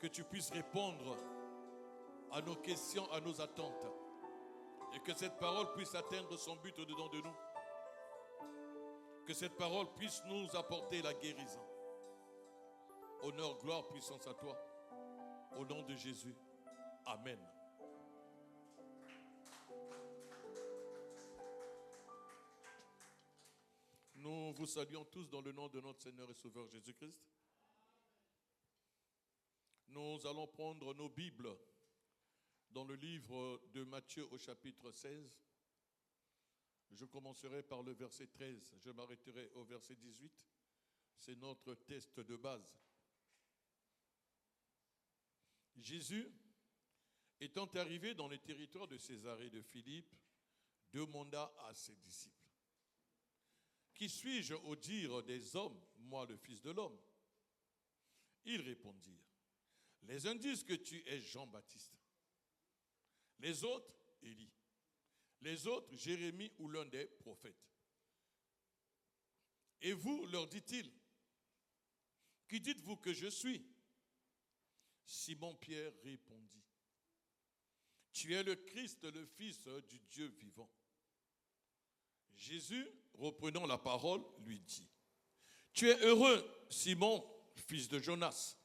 que tu puisses répondre à nos questions, à nos attentes. Et que cette parole puisse atteindre son but au-dedans de nous. Que cette parole puisse nous apporter la guérison. Honneur, gloire, puissance à toi. Au nom de Jésus. Amen. Nous vous saluons tous dans le nom de notre Seigneur et Sauveur Jésus-Christ. Nous allons prendre nos Bibles dans le livre de Matthieu au chapitre 16. Je commencerai par le verset 13. Je m'arrêterai au verset 18. C'est notre test de base. Jésus, étant arrivé dans les territoires de Césarée de Philippe, demanda à ses disciples: Qui suis-je au dire des hommes, moi le Fils de l'homme? Ils répondirent: Les uns disent que tu es Jean-Baptiste, les autres, Élie, les autres, Jérémie ou l'un des prophètes. Et vous, leur dit-il, qui dites-vous que je suis? Simon-Pierre répondit: Tu es le Christ, le Fils du Dieu vivant. Jésus, reprenant la parole, lui dit: Tu es heureux, Simon, fils de Jonas,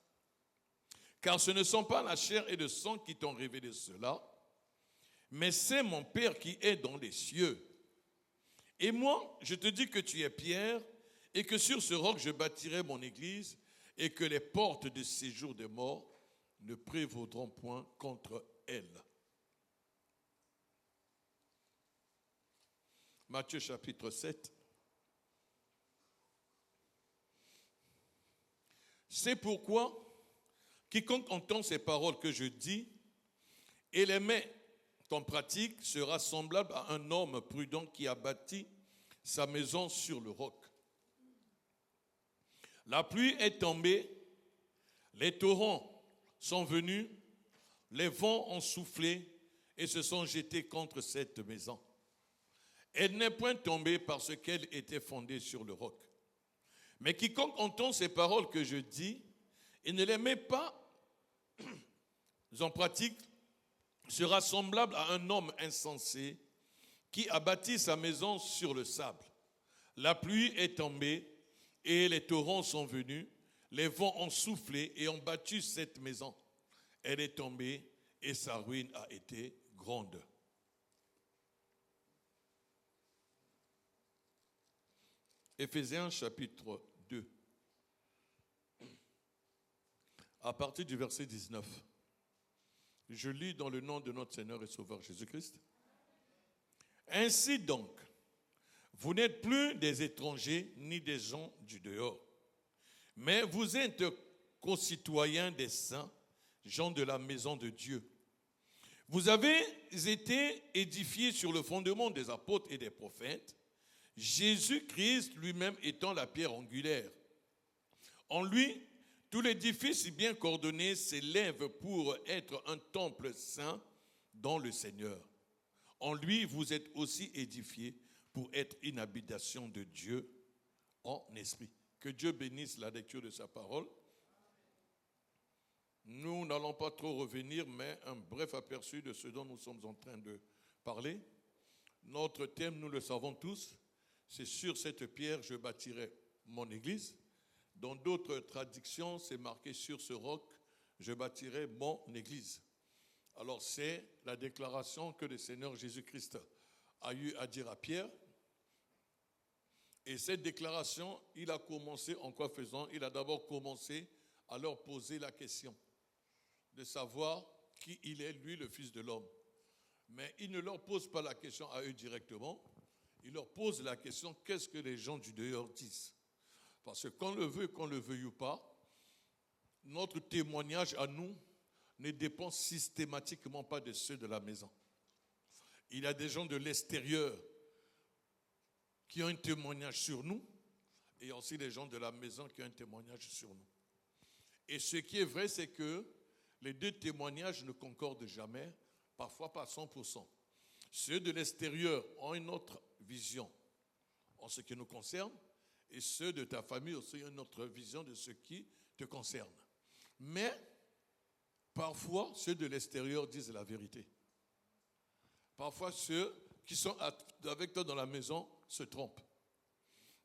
car ce ne sont pas la chair et le sang qui t'ont révélé cela, mais c'est mon Père qui est dans les cieux. Et moi, je te dis que tu es Pierre, et que sur ce roc je bâtirai mon église, et que les portes de séjour des morts ne prévaudront point contre elle. Matthieu chapitre 7. C'est pourquoi quiconque entend ces paroles que je dis et les met en pratique sera semblable à un homme prudent qui a bâti sa maison sur le roc. La pluie est tombée, les torrents sont venus, les vents ont soufflé et se sont jetés contre cette maison. Elle n'est point tombée parce qu'elle était fondée sur le roc. Mais quiconque entend ces paroles que je dis et ne les met pas en pratique sera semblable à un homme insensé qui a bâti sa maison sur le sable. La pluie est tombée et les torrents sont venus, les vents ont soufflé et ont battu cette maison. Elle est tombée et sa ruine a été grande. Éphésiens chapitre 2, à partir du verset 19. Je lis dans le nom de notre Seigneur et Sauveur Jésus-Christ. Ainsi donc, vous n'êtes plus des étrangers ni des gens du dehors, mais vous êtes concitoyens des saints, gens de la maison de Dieu. Vous avez été édifiés sur le fondement des apôtres et des prophètes, Jésus-Christ lui-même étant la pierre angulaire. En lui, tout l'édifice bien coordonné s'élève pour être un temple saint dans le Seigneur. En lui, vous êtes aussi édifiés pour être une habitation de Dieu en esprit. Que Dieu bénisse la lecture de sa parole. Nous n'allons pas trop revenir, mais un bref aperçu de ce dont nous sommes en train de parler. Notre thème, nous le savons tous, c'est sur cette pierre, je bâtirai mon église. Dans d'autres traductions, c'est marqué sur ce roc, je bâtirai mon église. Alors c'est la déclaration que le Seigneur Jésus-Christ a eu à dire à Pierre. Et cette déclaration, il a commencé en quoi faisant? Il a d'abord commencé à leur poser la question de savoir qui il est, lui, le Fils de l'homme. Mais il ne leur pose pas la question à eux directement. Il leur pose la question, qu'est-ce que les gens du dehors disent? Parce que qu'on le veut, qu'on le veuille ou pas, notre témoignage à nous ne dépend systématiquement pas de ceux de la maison. Il y a des gens de l'extérieur qui ont un témoignage sur nous et aussi des gens de la maison qui ont un témoignage sur nous. Et ce qui est vrai, c'est que les deux témoignages ne concordent jamais, parfois pas à 100%. Ceux de l'extérieur ont une autre vision en ce qui nous concerne et ceux de ta famille aussi ont une autre vision de ce qui te concerne. Mais Parfois, ceux de l'extérieur disent la vérité. Parfois, ceux qui sont avec toi dans la maison se trompent.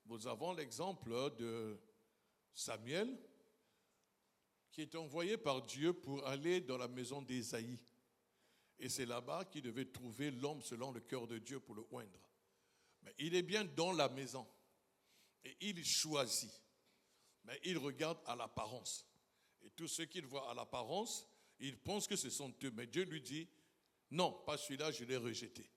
Nous avons l'exemple de Samuel, qui est envoyé par Dieu pour aller dans la maison d'Ésaïe. Et c'est là-bas qu'il devait trouver l'homme selon le cœur de Dieu pour le oindre. Mais il est bien dans la maison. Et il choisit. Mais il regarde à l'apparence. Et tous ceux qu'il voit à l'apparence, ils pensent que ce sont eux. Mais Dieu lui dit, non, pas celui-là, je l'ai rejeté.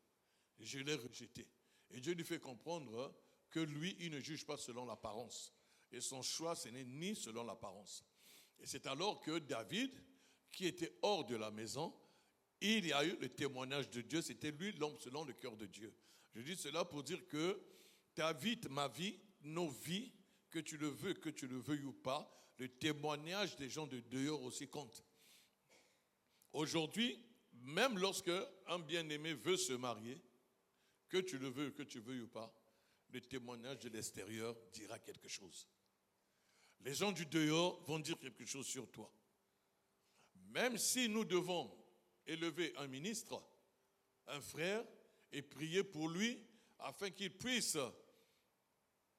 Je l'ai rejeté. Et Dieu lui fait comprendre que lui, il ne juge pas selon l'apparence. Et son choix, ce n'est ni selon l'apparence. Et c'est alors que David, qui était hors de la maison, il y a eu le témoignage de Dieu. C'était lui l'homme selon le cœur de Dieu. Je dis cela pour dire que ta vie, ma vie, nos vies, que tu le veuilles ou pas, le témoignage des gens de dehors aussi compte. Aujourd'hui, même lorsque un bien-aimé veut se marier, que tu le veux, que tu veuilles ou pas, le témoignage de l'extérieur dira quelque chose. Les gens du dehors vont dire quelque chose sur toi. Même si nous devons élever un ministre, un frère, et prier pour lui, afin qu'il puisse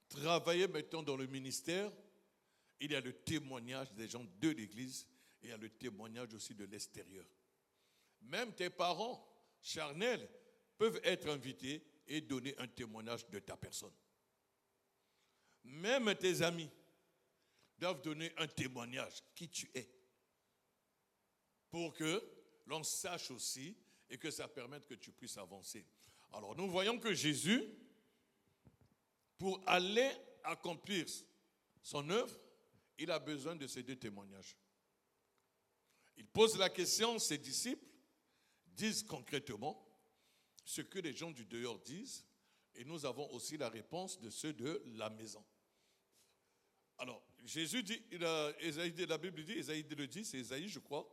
travailler maintenant dans le ministère, il y a le témoignage des gens de l'église et il y a le témoignage aussi de l'extérieur. Même tes parents charnels peuvent être invités et donner un témoignage de ta personne. Même tes amis doivent donner un témoignage qui tu es. Pour que l'on sache aussi et que ça permette que tu puisses avancer. Alors nous voyons que Jésus, pour aller accomplir son œuvre, il a besoin de ces deux témoignages. Il pose la question, ses disciples disent concrètement ce que les gens du dehors disent, et nous avons aussi la réponse de ceux de la maison. Alors, Jésus dit, la Bible dit, Ésaïe le dit, c'est Ésaïe, je crois.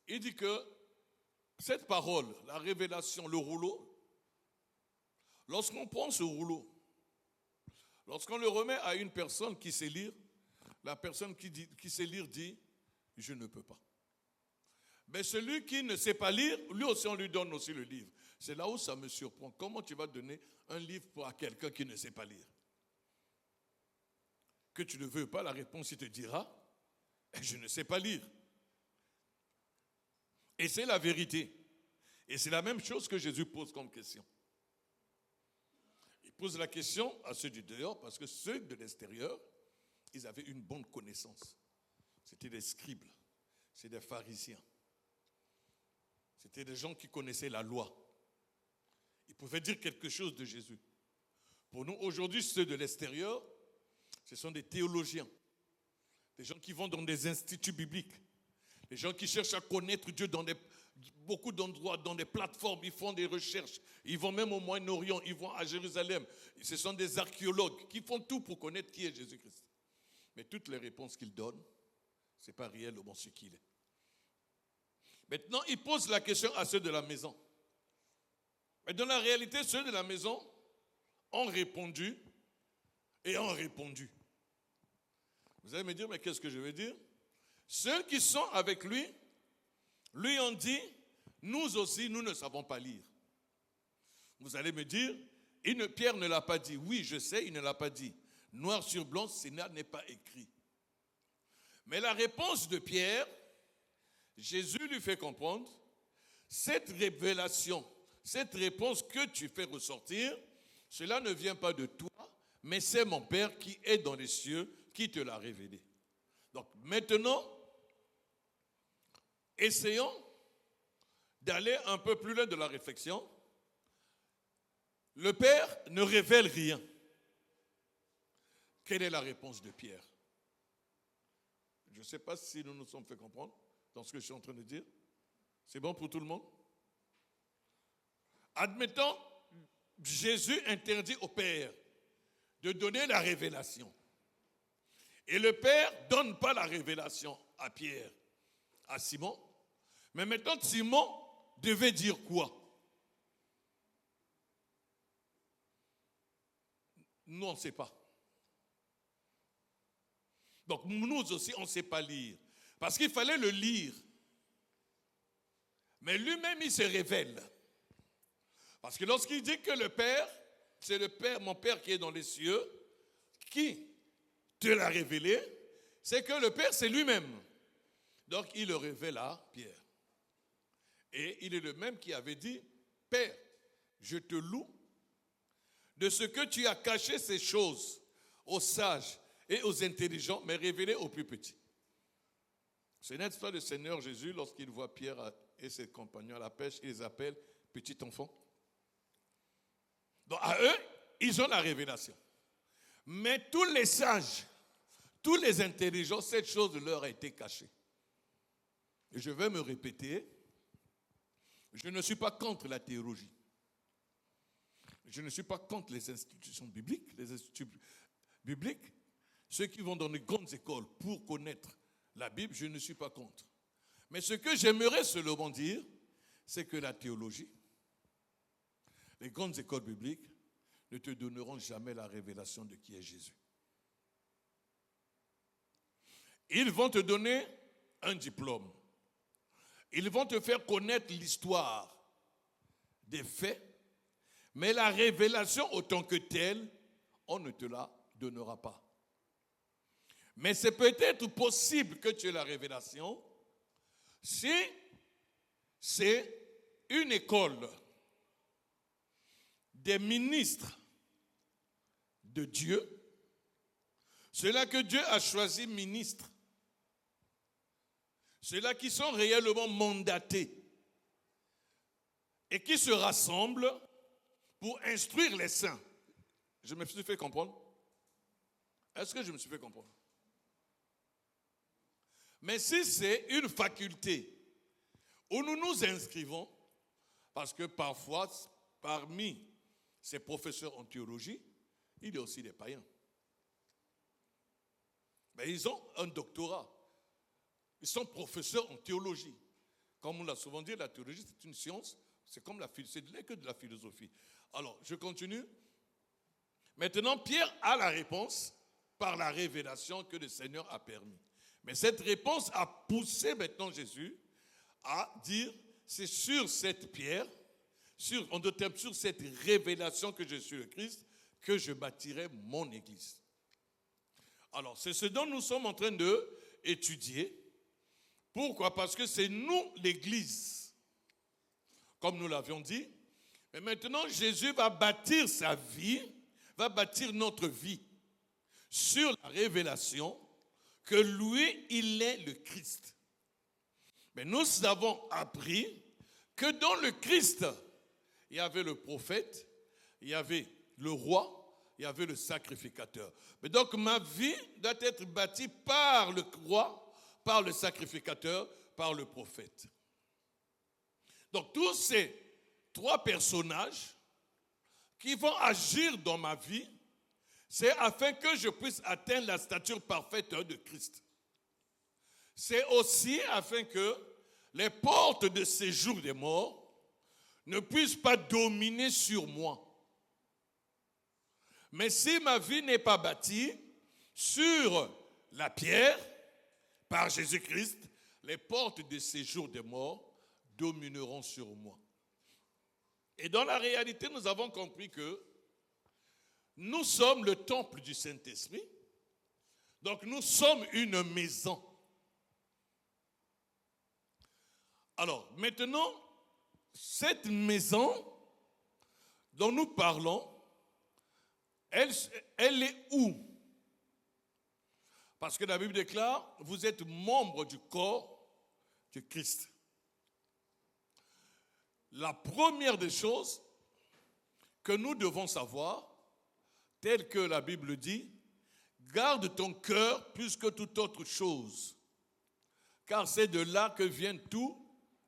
Il dit que cette parole, la révélation, le rouleau, lorsqu'on prend ce rouleau, lorsqu'on le remet à une personne qui sait lire, la personne qui sait lire dit, je ne peux pas. Mais celui qui ne sait pas lire, lui aussi on lui donne aussi le livre. C'est là où ça me surprend. Comment tu vas donner un livre à quelqu'un qui ne sait pas lire? Que tu ne veux pas, la réponse il te dira, je ne sais pas lire. Et c'est la vérité. Et c'est la même chose que Jésus pose comme question. Il pose la question à ceux du dehors parce que ceux de l'extérieur, ils avaient une bonne connaissance. C'était des scribes, c'est des pharisiens. C'était des gens qui connaissaient la loi. Ils pouvaient dire quelque chose de Jésus. Pour nous, aujourd'hui, ceux de l'extérieur, ce sont des théologiens. Des gens qui vont dans des instituts bibliques. Des gens qui cherchent à connaître Dieu dans beaucoup d'endroits, dans des plateformes. Ils font des recherches. Ils vont même au Moyen-Orient. Ils vont à Jérusalem. Ce sont des archéologues qui font tout pour connaître qui est Jésus-Christ. Mais toutes les réponses qu'ils donnent, ce n'est pas réellement ce qu'il est. Maintenant, il pose la question à ceux de la maison. Mais dans la réalité, ceux de la maison ont répondu et ont répondu. Vous allez me dire, mais qu'est-ce que je veux dire? Ceux qui sont avec lui, lui ont dit, nous aussi, nous ne savons pas lire. Vous allez me dire, Pierre ne l'a pas dit. Oui, je sais, il ne l'a pas dit. Noir sur blanc, cela n'est pas écrit. Mais la réponse de Pierre, Jésus lui fait comprendre, cette révélation, cette réponse que tu fais ressortir, cela ne vient pas de toi, mais c'est mon Père qui est dans les cieux qui te l'a révélé. Donc maintenant, essayons d'aller un peu plus loin de la réflexion. Le Père ne révèle rien. Quelle est la réponse de Pierre? Je ne sais pas si nous nous sommes fait comprendre dans ce que je suis en train de dire. C'est bon pour tout le monde? Admettons, Jésus interdit au Père de donner la révélation. Et le Père ne donne pas la révélation à Pierre, à Simon. Mais maintenant, Simon devait dire quoi? Nous, on ne sait pas. Donc, nous aussi, on ne sait pas lire. Parce qu'il fallait le lire. Mais lui-même, il se révèle. Parce que lorsqu'il dit que le Père, c'est le Père, mon Père qui est dans les cieux, qui te l'a révélé, c'est que le Père, c'est lui-même. Donc, il le révèle à Pierre. Et il est le même qui avait dit, Père, je te loue de ce que tu as caché ces choses aux sages et aux intelligents, mais révélées aux plus petits. Ce n'est pas le Seigneur Jésus, lorsqu'il voit Pierre et ses compagnons à la pêche, il les appelle petits enfants. Donc à eux, ils ont la révélation. Mais tous les sages, tous les intelligents, cette chose leur a été cachée. Et je vais me répéter, je ne suis pas contre la théologie. Je ne suis pas contre les institutions bibliques, les instituts bibliques. Ceux qui vont dans les grandes écoles pour connaître la Bible, je ne suis pas contre. Mais ce que j'aimerais seulement dire, c'est que la théologie, les grandes écoles bibliques, ne te donneront jamais la révélation de qui est Jésus. Ils vont te donner un diplôme. Ils vont te faire connaître l'histoire des faits, mais la révélation autant que telle, on ne te la donnera pas. Mais c'est peut-être possible que tu aies la révélation si c'est une école des ministres de Dieu, ceux-là que Dieu a choisi ministres, ceux-là qui sont réellement mandatés et qui se rassemblent pour instruire les saints. Je me suis fait comprendre? Est-ce que je me suis fait comprendre? Mais si c'est une faculté où nous nous inscrivons, parce que parfois, parmi ces professeurs en théologie, il y a aussi des païens. Mais ils ont un doctorat. Ils sont professeurs en théologie. Comme on l'a souvent dit, la théologie, c'est une science. C'est comme c'est que de la philosophie. Alors, je continue. Maintenant, Pierre a la réponse par la révélation que le Seigneur a permis. Mais cette réponse a poussé maintenant Jésus à dire, c'est sur cette pierre, sur cette révélation que je suis le Christ, que je bâtirai mon église. Alors, c'est ce dont nous sommes en train d'étudier. Pourquoi? Parce que c'est nous, l'église, comme nous l'avions dit. Mais maintenant, Jésus va bâtir sa vie, va bâtir notre vie sur la révélation que lui, il est le Christ. Mais nous avons appris que dans le Christ, il y avait le prophète, il y avait le roi, il y avait le sacrificateur. Mais donc ma vie doit être bâtie par le roi, par le sacrificateur, par le prophète. Donc tous ces trois personnages qui vont agir dans ma vie, c'est afin que je puisse atteindre la stature parfaite de Christ. C'est aussi afin que les portes de séjour des morts ne puissent pas dominer sur moi. Mais si ma vie n'est pas bâtie sur la pierre, par Jésus-Christ, les portes de séjour des morts domineront sur moi. Et dans la réalité, nous avons compris que nous sommes le temple du Saint-Esprit. Donc nous sommes une maison. Alors maintenant, cette maison dont nous parlons, elle est où? Parce que la Bible déclare, vous êtes membres du corps de Christ. La première des choses que nous devons savoir, telle que la Bible dit, garde ton cœur plus que toute autre chose, car c'est de là que viennent tous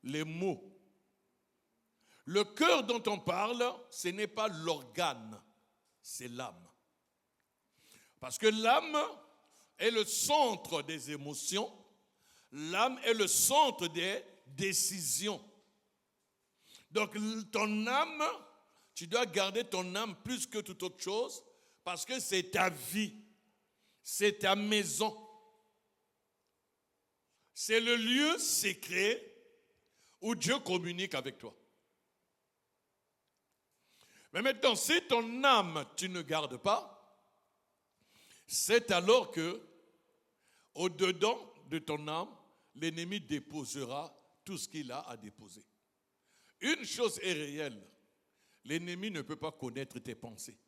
les maux. Le cœur dont on parle, ce n'est pas l'organe, c'est l'âme. Parce que l'âme est le centre des émotions, l'âme est le centre des décisions. Donc ton âme, tu dois garder ton âme plus que toute autre chose, parce que c'est ta vie, c'est ta maison. C'est le lieu secret où Dieu communique avec toi. Mais maintenant, si ton âme, tu ne gardes pas, c'est alors que, au-dedans de ton âme, l'ennemi déposera tout ce qu'il a à déposer. Une chose est réelle, l'ennemi ne peut pas connaître tes pensées.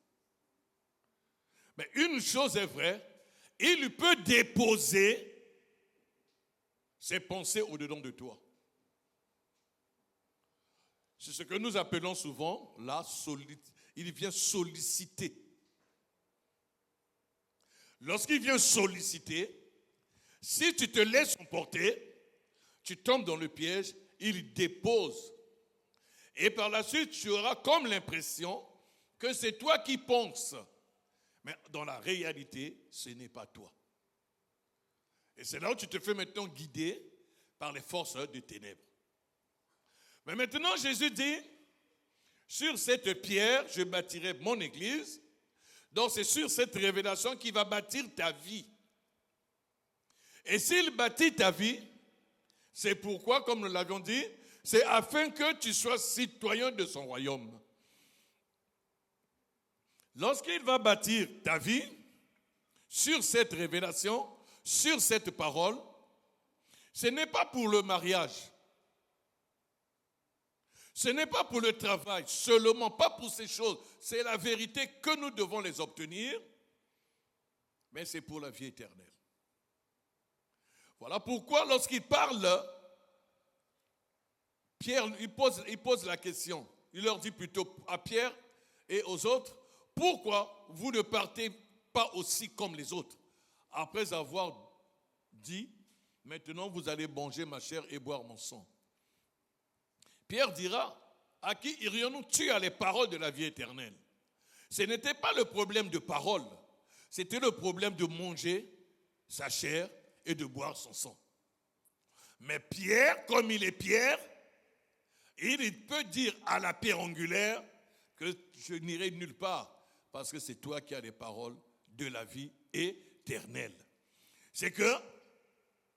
Mais une chose est vraie, il peut déposer ses pensées au-dedans de toi. C'est ce que nous appelons souvent il vient solliciter. Lorsqu'il vient solliciter, si tu te laisses emporter, tu tombes dans le piège, il dépose. Et par la suite, tu auras comme l'impression que c'est toi qui penses. Mais dans la réalité, ce n'est pas toi. Et c'est là où tu te fais maintenant guider par les forces des ténèbres. Mais maintenant, Jésus dit, sur cette pierre, je bâtirai mon église. Donc c'est sur cette révélation qu'il va bâtir ta vie. Et s'il bâtit ta vie, c'est pourquoi, comme nous l'avions dit, c'est afin que tu sois citoyen de son royaume. Lorsqu'il va bâtir ta vie, sur cette révélation, sur cette parole, ce n'est pas pour le mariage. Ce n'est pas pour le travail, seulement pas pour ces choses. C'est la vérité que nous devons les obtenir, mais c'est pour la vie éternelle. Voilà pourquoi lorsqu'il parle, Pierre, il pose la question. Il leur dit plutôt à Pierre et aux autres, pourquoi vous ne partez pas aussi comme les autres? Après avoir dit, maintenant vous allez manger ma chair et boire mon sang. Pierre dira, à qui irions-nous? Tu as les paroles de la vie éternelle. Ce n'était pas le problème de parole, c'était le problème de manger sa chair et de boire son sang. Mais Pierre, comme il est Pierre, il peut dire à la pierre angulaire que je n'irai nulle part parce que c'est toi qui as les paroles de la vie éternelle. C'est que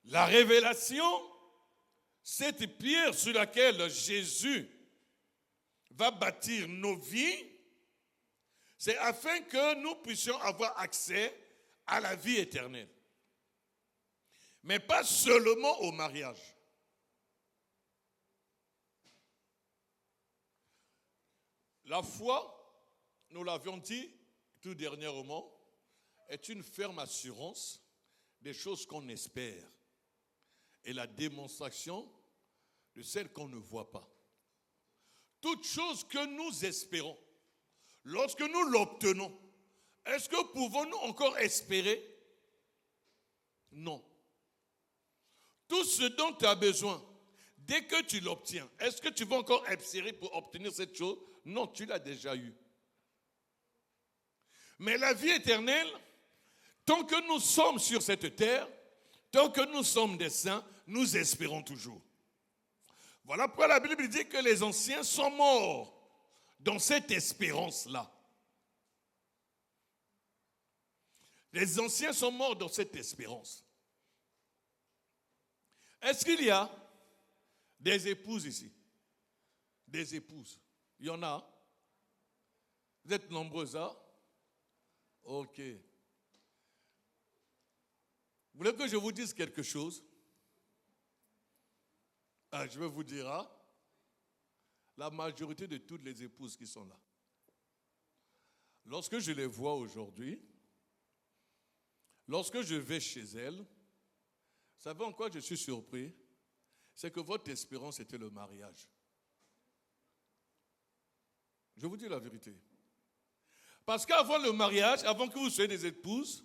la révélation, cette pierre sur laquelle Jésus va bâtir nos vies, c'est afin que nous puissions avoir accès à la vie éternelle. Mais pas seulement au mariage. La foi, nous l'avions dit tout dernièrement, est une ferme assurance des choses qu'on espère et la démonstration de celles qu'on ne voit pas. Toute chose que nous espérons, lorsque nous l'obtenons, est-ce que pouvons-nous encore espérer? Non. Tout ce dont tu as besoin, dès que tu l'obtiens, est-ce que tu vas encore espérer pour obtenir cette chose? Non, tu l'as déjà eu. Mais la vie éternelle, tant que nous sommes sur cette terre, tant que nous sommes des saints, nous espérons toujours. Voilà pourquoi la Bible dit que les anciens sont morts dans cette espérance-là. Les anciens sont morts dans cette espérance. Est-ce qu'il y a des épouses ici? Des épouses? Il y en a? Vous êtes nombreux, hein? Ok. Vous voulez que je vous dise quelque chose? Je vais vous dire, hein? La majorité de toutes les épouses qui sont là, lorsque je les vois aujourd'hui, lorsque je vais chez elles, vous savez en quoi je suis surpris? C'est que votre espérance était le mariage. Je vous dis la vérité. Parce qu'avant le mariage, avant que vous soyez des épouses,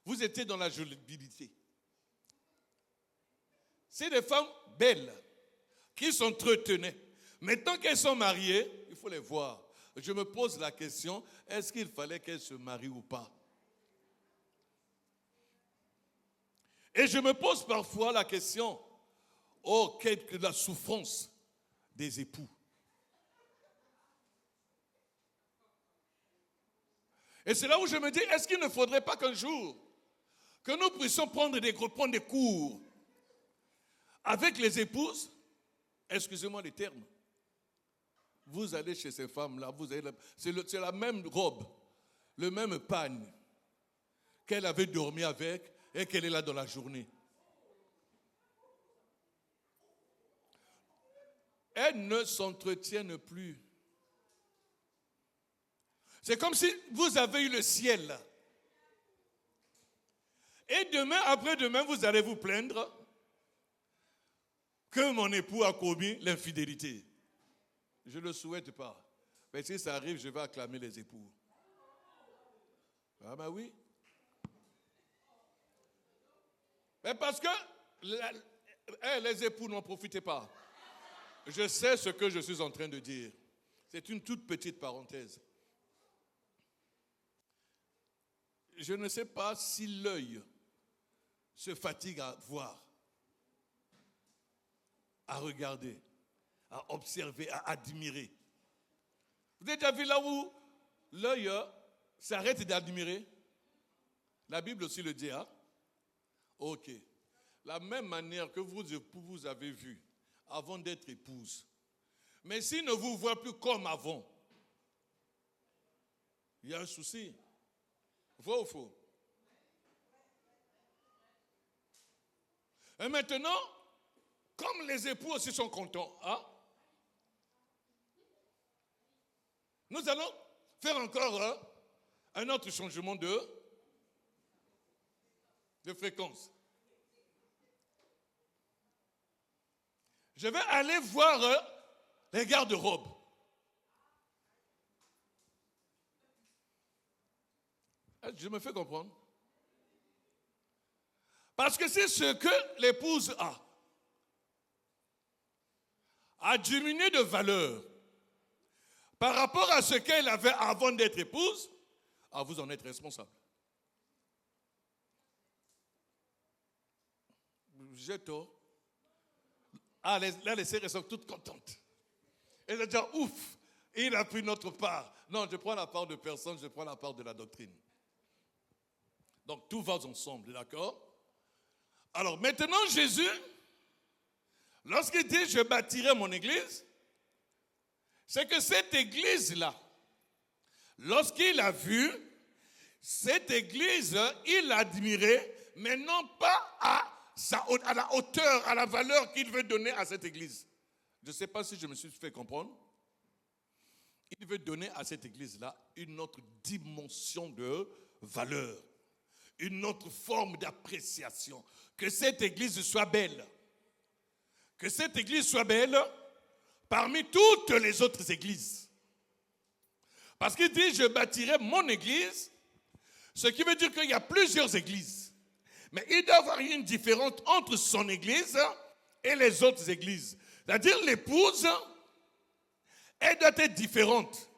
vous étiez dans la jovialité. C'est des femmes belles qui s'entretenaient. Maintenant qu'elles sont mariées, il faut les voir. Je me pose la question, est-ce qu'il fallait qu'elles se marient ou pas? Et je me pose parfois la question, quelle que la souffrance des époux. Et c'est là où je me dis, est-ce qu'il ne faudrait pas qu'un jour, que nous puissions prendre des cours Avec les épouses, excusez-moi les termes, vous allez chez ces femmes-là, c'est la même robe, le même pagne qu'elle avait dormi avec et qu'elle est là dans la journée. Elles ne s'entretiennent plus. C'est comme si vous avez eu le ciel là. Et demain, après-demain, vous allez vous plaindre que mon époux a commis l'infidélité. Je ne le souhaite pas. Mais si ça arrive, je vais acclamer les époux. Ah ben oui. Mais parce que les époux n'en profitez pas. Je sais ce que je suis en train de dire. C'est une toute petite parenthèse. Je ne sais pas si l'œil se fatigue à voir, à regarder, à observer, à admirer. Vous avez déjà vu là où l'œil s'arrête d'admirer? La Bible aussi le dit, hein? Ok. La même manière que vos époux vous avez vu avant d'être épouse. Mais s'ils ne vous voient plus comme avant, il y a un souci. Vrai ou faux? Et maintenant, comme les époux aussi sont contents, hein, nous allons faire encore un autre changement de fréquence. Je vais aller voir les garde-robes. Je me fais comprendre. Parce que c'est ce que l'épouse a diminué de valeur par rapport à ce qu'elle avait avant d'être épouse, vous en êtes responsable. J'ai tort. Là, les sœurs sont toutes contentes. Elles ont dit, ouf, il a pris notre part. Non, je prends la part de personne, je prends la part de la doctrine. Donc, tout va ensemble, d'accord? Alors, maintenant, Jésus, lorsqu'il dit, je bâtirai mon église, c'est que cette église-là, lorsqu'il a vu, cette église, il l'a admirée, mais non pas à la hauteur, à la valeur qu'il veut donner à cette église. Je ne sais pas si je me suis fait comprendre. Il veut donner à cette église-là une autre dimension de valeur, une autre forme d'appréciation. Que cette église soit belle. Que cette église soit belle parmi toutes les autres églises. Parce qu'il dit, je bâtirai mon église, ce qui veut dire qu'il y a plusieurs églises. Mais il doit y avoir une différence entre son église et les autres églises. C'est-à-dire l'épouse, elle doit être différente.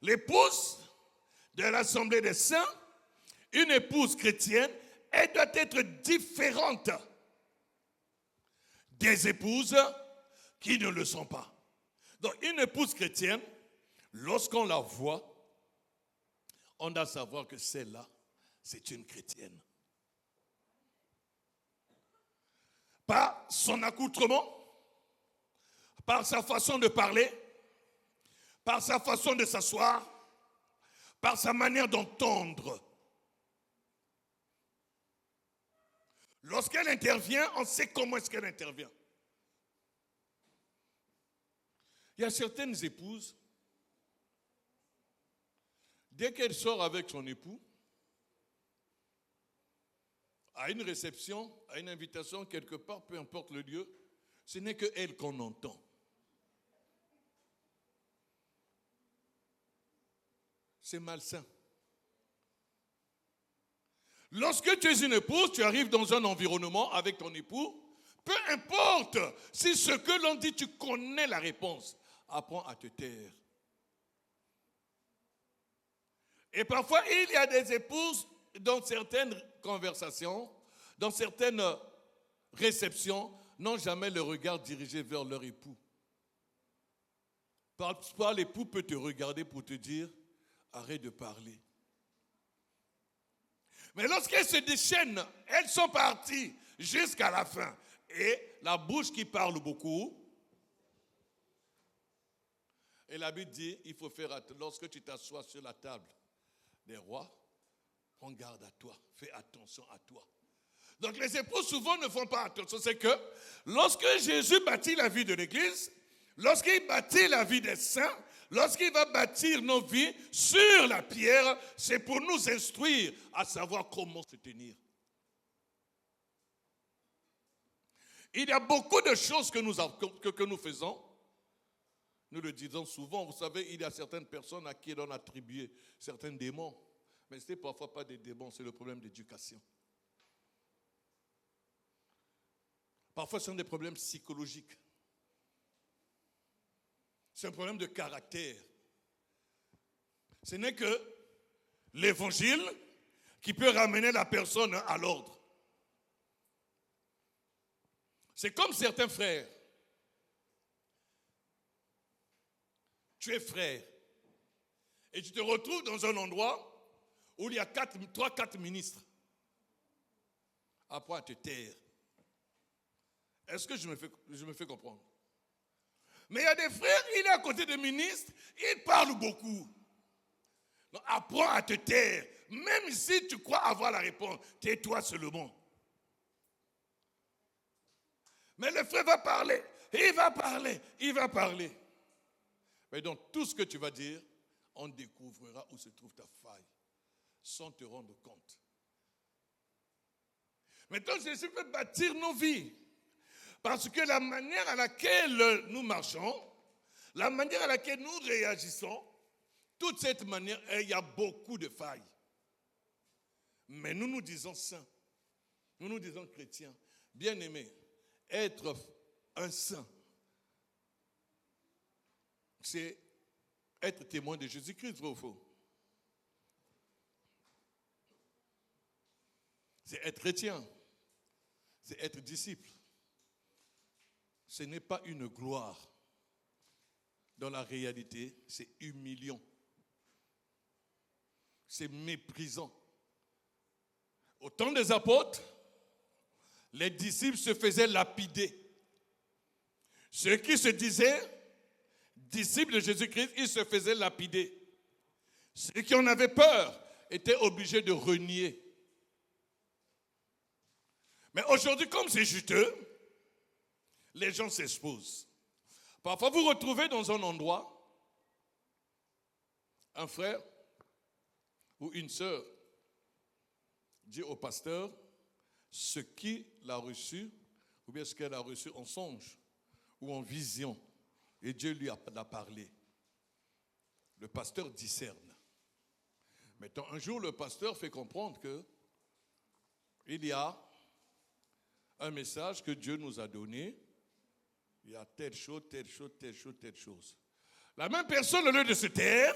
L'épouse de l'Assemblée des Saints, une épouse chrétienne, elle doit être différente des épouses qui ne le sont pas. Donc une épouse chrétienne, lorsqu'on la voit, on doit savoir que celle-là, c'est une chrétienne. Par son accoutrement, par sa façon de parler, par sa façon de s'asseoir, par sa manière d'entendre. Lorsqu'elle intervient, on sait comment est-ce qu'elle intervient. Il y a certaines épouses, dès qu'elle sort avec son époux, à une réception, à une invitation, quelque part, peu importe le lieu, ce n'est que elle qu'on entend. C'est malsain. Lorsque tu es une épouse, tu arrives dans un environnement avec ton époux, peu importe si ce que l'on dit, tu connais la réponse, apprends à te taire. Et parfois, il y a des épouses dans certaines conversations, dans certaines réceptions, n'ont jamais le regard dirigé vers leur époux. Parfois, l'époux peut te regarder pour te dire, arrête de parler. Mais lorsqu'elles se déchaînent, elles sont parties jusqu'à la fin. et la bouche qui parle beaucoup. Et la Bible dit, il faut faire attention, lorsque tu t'assois sur la table des rois, prends garde à toi, fais attention à toi. Donc les époux souvent ne font pas attention. C'est que lorsque Jésus bâtit la vie de l'Église, lorsqu'il bâtit la vie des saints, lorsqu'il va bâtir nos vies sur la pierre, c'est pour nous instruire à savoir comment se tenir. Il y a beaucoup de choses que nous faisons. Nous le disons souvent, vous savez, il y a certaines personnes à qui l'on attribue certains démons. Mais ce n'est parfois pas des démons, c'est le problème d'éducation. Parfois, ce sont des problèmes psychologiques. C'est un problème de caractère. Ce n'est que l'évangile qui peut ramener la personne à l'ordre. C'est comme certains frères. Tu es frère et tu te retrouves dans un endroit où il y a 3-4 ministres. Apprends à te taire. Est-ce que je me fais comprendre? Mais il y a des frères, il est à côté des ministres, il parle beaucoup. Donc apprends à te taire. Même si tu crois avoir la réponse, tais-toi seulement. Mais le frère va parler, il va parler, il va parler. Mais donc tout ce que tu vas dire, on découvrira où se trouve ta faille, sans te rendre compte. Maintenant, Jésus peut bâtir nos vies. Parce que la manière à laquelle nous marchons, la manière à laquelle nous réagissons, toute cette manière, il y a beaucoup de failles. Mais nous nous disons saints, nous nous disons chrétiens, bien-aimés, être un saint, c'est être témoin de Jésus-Christ, vrai ou faux? C'est être chrétien, c'est être disciple. Ce n'est pas une gloire. Dans la réalité, c'est humiliant. C'est méprisant. Au temps des apôtres, les disciples se faisaient lapider. Ceux qui se disaient disciples de Jésus-Christ, ils se faisaient lapider. Ceux qui en avaient peur étaient obligés de renier. Mais aujourd'hui, comme c'est juteux, les gens s'exposent. Parfois, vous retrouvez dans un endroit un frère ou une sœur dit au pasteur ce qu'il a reçu ou bien ce qu'elle a reçu en songe ou en vision. Et Dieu lui a parlé. Le pasteur discerne. Maintenant, un jour, le pasteur fait comprendre qu'il y a un message que Dieu nous a donné. Il y a telle chose, telle chose, telle chose, telle chose. La même personne, au lieu de se taire,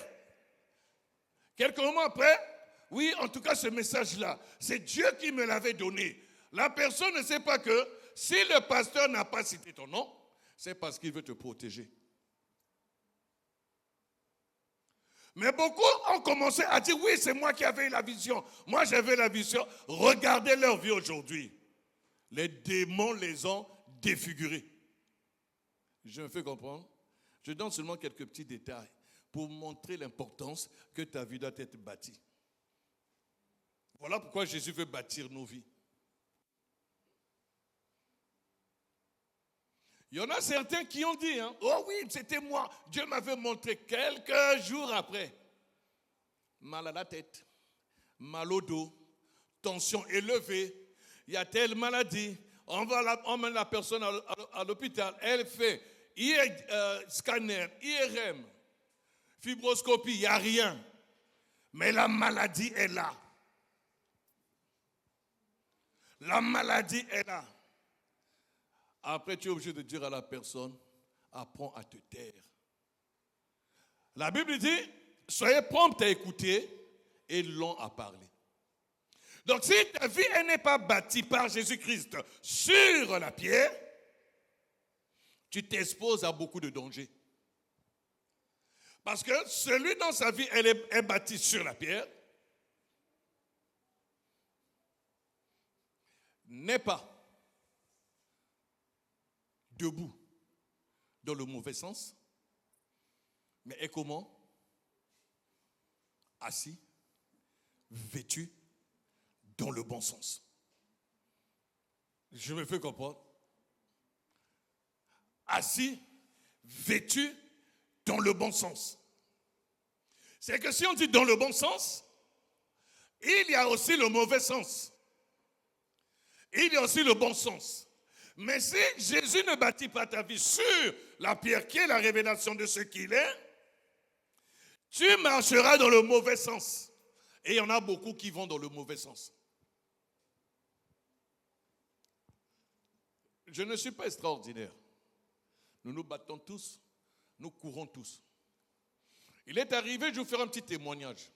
quelques moments après, oui, en tout cas, ce message-là, c'est Dieu qui me l'avait donné. La personne ne sait pas que si le pasteur n'a pas cité ton nom, c'est parce qu'il veut te protéger. Mais beaucoup ont commencé à dire, oui, c'est moi qui avais la vision. Moi, j'avais la vision. Regardez leur vie aujourd'hui. Les démons les ont défigurés. Je me fais comprendre. Je donne seulement quelques petits détails pour montrer l'importance que ta vie doit être bâtie. Voilà pourquoi Jésus veut bâtir nos vies. Il y en a certains qui ont dit, oh oui, c'était moi. Dieu m'avait montré quelques jours après. Mal à la tête, mal au dos, tension élevée, il y a telle maladie. On mène la personne à l'hôpital, elle fait scanner, IRM, fibroscopie, il n'y a rien. Mais la maladie est là. La maladie est là. Après, tu es obligé de dire à la personne, apprends à te taire. La Bible dit, soyez prompt à écouter et long à parler. Donc, si ta vie n'est pas bâtie par Jésus-Christ sur la pierre, tu t'exposes à beaucoup de dangers. Parce que celui dont sa vie est bâtie sur la pierre n'est pas debout dans le mauvais sens, mais est comment? Assis, vêtu dans le bon sens. Je me fais comprendre. Assis, vêtu dans le bon sens. C'est que si on dit dans le bon sens, il y a aussi le mauvais sens. Il y a aussi le bon sens. Mais si Jésus ne bâtit pas ta vie sur la pierre qui est la révélation de ce qu'il est, tu marcheras dans le mauvais sens. Et il y en a beaucoup qui vont dans le mauvais sens. Je ne suis pas extraordinaire. Nous nous battons tous, nous courons tous. Il est arrivé, je vais vous faire un petit témoignage.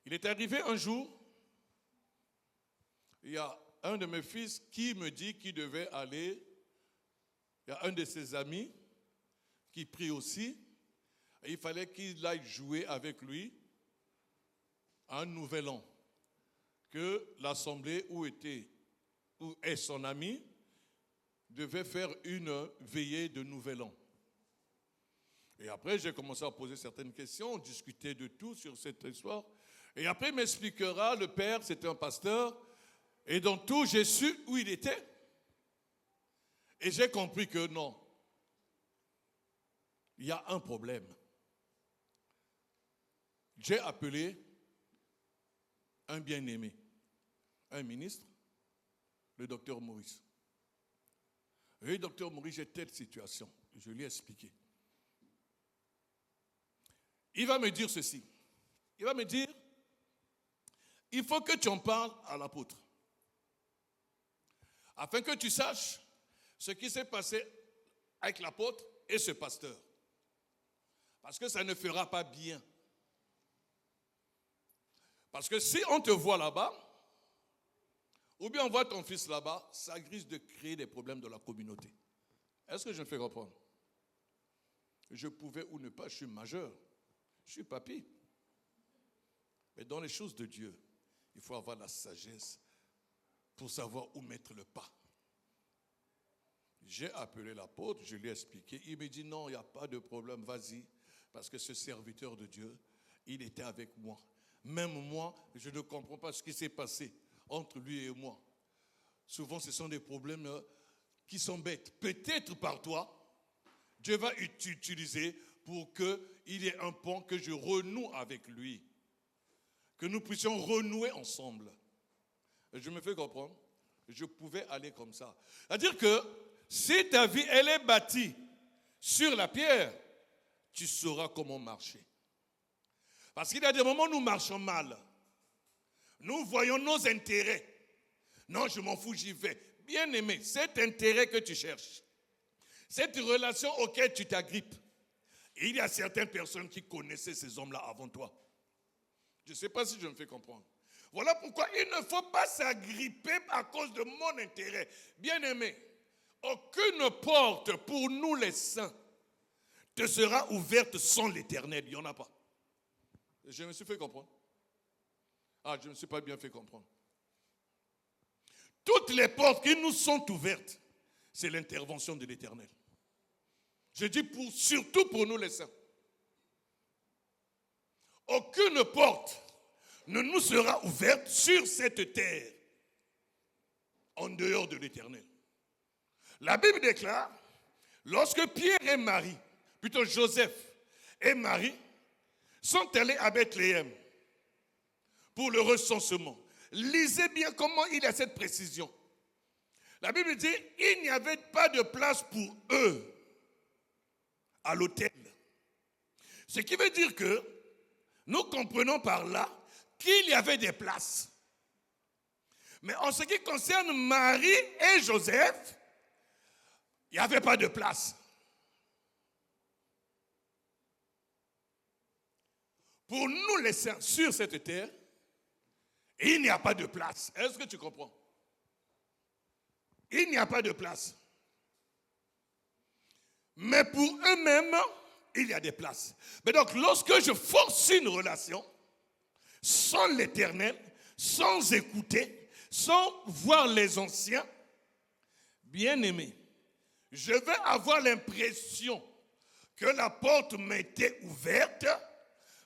Il est arrivé un jour, il y a un de mes fils qui me dit qu'il devait aller, il y a un de ses amis qui prie aussi, et il fallait qu'il aille jouer avec lui à un nouvel an, que l'assemblée où est son ami devait faire une veillée de nouvel an. Et après, j'ai commencé à poser certaines questions, on discutait de tout sur cette histoire. Et après, il m'expliquera, le père, c'était un pasteur, et dans tout, j'ai su où il était. Et j'ai compris que non, il y a un problème. J'ai appelé un bien-aimé, un ministre, le docteur Maurice. Oui, docteur Maurice, j'ai telle situation. Je lui ai expliqué. Il va me dire ceci. Il va me dire, il faut que tu en parles à l'apôtre. Afin que tu saches ce qui s'est passé avec l'apôtre et ce pasteur. Parce que ça ne fera pas bien. Parce que si on te voit là-bas, ou bien on voit ton fils là-bas, ça risque de créer des problèmes dans la communauté. Est-ce que je me fais comprendre? Je pouvais ou ne pas, je suis majeur, je suis papy. Mais dans les choses de Dieu, il faut avoir la sagesse pour savoir où mettre le pas. J'ai appelé l'apôtre, je lui ai expliqué. Il me dit non, il n'y a pas de problème, vas-y. Parce que ce serviteur de Dieu, il était avec moi. Même moi, je ne comprends pas ce qui s'est passé entre lui et moi. Souvent, ce sont des problèmes qui sont bêtes. Peut-être par toi, Dieu va t'utiliser pour qu'il y ait un pont, que je renoue avec lui. Que nous puissions renouer ensemble. Et je me fais comprendre. Je pouvais aller comme ça. C'est-à-dire que si ta vie, elle est bâtie sur la pierre, tu sauras comment marcher. Parce qu'il y a des moments où nous marchons mal. Nous voyons nos intérêts. Non, je m'en fous, j'y vais. Bien aimé, cet intérêt que tu cherches, cette relation auquel tu t'agrippes, il y a certaines personnes qui connaissaient ces hommes-là avant toi. Je ne sais pas si je me fais comprendre. Voilà pourquoi il ne faut pas s'agripper à cause de mon intérêt. Bien aimé, aucune porte pour nous les saints te sera ouverte sans l'Éternel. Il n'y en a pas. Je me suis fait comprendre. Ah, je ne me suis pas bien fait comprendre. Toutes les portes qui nous sont ouvertes, c'est l'intervention de l'Éternel. Je dis surtout pour nous les saints. Aucune porte ne nous sera ouverte sur cette terre en dehors de l'Éternel. La Bible déclare, lorsque Pierre et Marie, plutôt Joseph et Marie, sont allés à Bethléem pour le recensement. Lisez bien comment il y a cette précision. La Bible dit, il n'y avait pas de place pour eux à l'autel. Ce qui veut dire que nous comprenons par là qu'il y avait des places. Mais en ce qui concerne Marie et Joseph, il n'y avait pas de place. Pour nous les saints sur cette terre, il n'y a pas de place. Est-ce que tu comprends? Il n'y a pas de place. Mais pour eux-mêmes, il y a des places. Mais donc, lorsque je force une relation, sans l'Éternel, sans écouter, sans voir les anciens, bien aimés, je vais avoir l'impression que la porte m'était ouverte,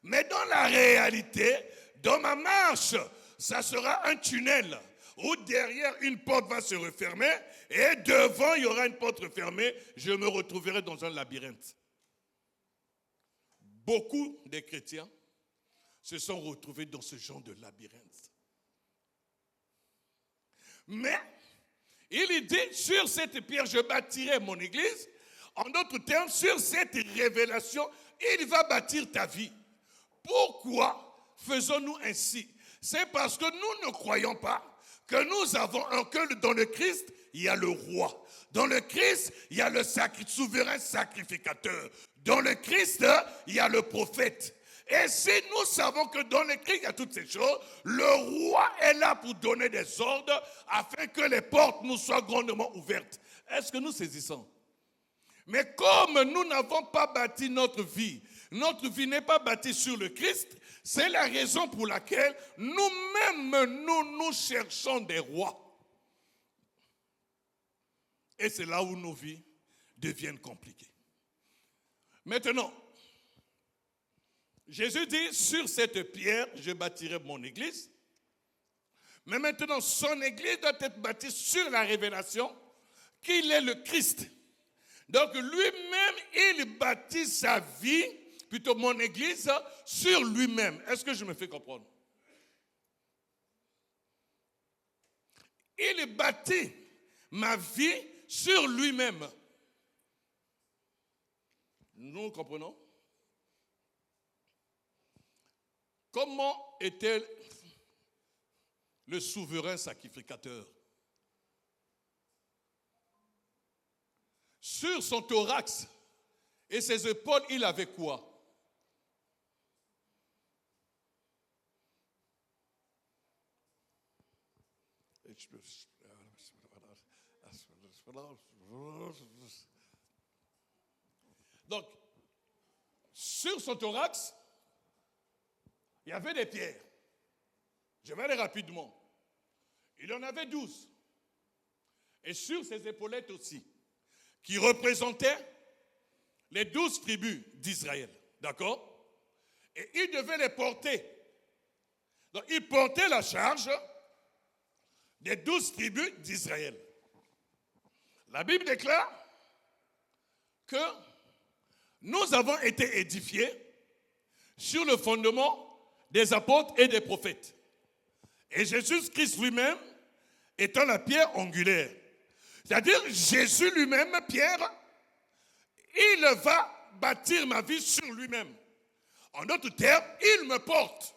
mais dans la réalité, dans ma marche, ça sera un tunnel où derrière une porte va se refermer et devant il y aura une porte refermée, je me retrouverai dans un labyrinthe. Beaucoup de chrétiens se sont retrouvés dans ce genre de labyrinthe. Mais il dit, sur cette pierre, je bâtirai mon église. En d'autres termes, sur cette révélation, il va bâtir ta vie. Pourquoi faisons-nous ainsi? C'est parce que nous ne croyons pas que nous avons que dans le Christ, il y a le roi. Dans le Christ, il y a le souverain sacrificateur. Dans le Christ, il y a le prophète. Et si nous savons que dans le Christ, il y a toutes ces choses, le roi est là pour donner des ordres afin que les portes nous soient grandement ouvertes. Est-ce que nous saisissons? Mais comme nous n'avons pas bâti notre vie n'est pas bâtie sur le Christ, c'est la raison pour laquelle nous-mêmes, nous cherchons des rois. Et c'est là où nos vies deviennent compliquées. Maintenant, Jésus dit, sur cette pierre, je bâtirai mon église. Mais maintenant, son église doit être bâtie sur la révélation qu'il est le Christ. Donc lui-même, il bâtit sa vie, plutôt mon église, sur lui-même. Est-ce que je me fais comprendre? Il bâtit ma vie sur lui-même. Nous comprenons? Comment était le souverain sacrificateur? Sur son thorax et ses épaules, il avait quoi? Donc, sur son thorax, il y avait des pierres. Je vais aller rapidement. Il en avait 12. Et sur ses épaulettes aussi, qui représentaient les 12 tribus d'Israël. D'accord? Et il devait les porter. Donc, il portait la charge des 12 tribus d'Israël. La Bible déclare que nous avons été édifiés sur le fondement des apôtres et des prophètes. Et Jésus-Christ lui-même étant la pierre angulaire. C'est-à-dire Jésus lui-même, Pierre, il va bâtir ma vie sur lui-même. En d'autres termes, il me porte.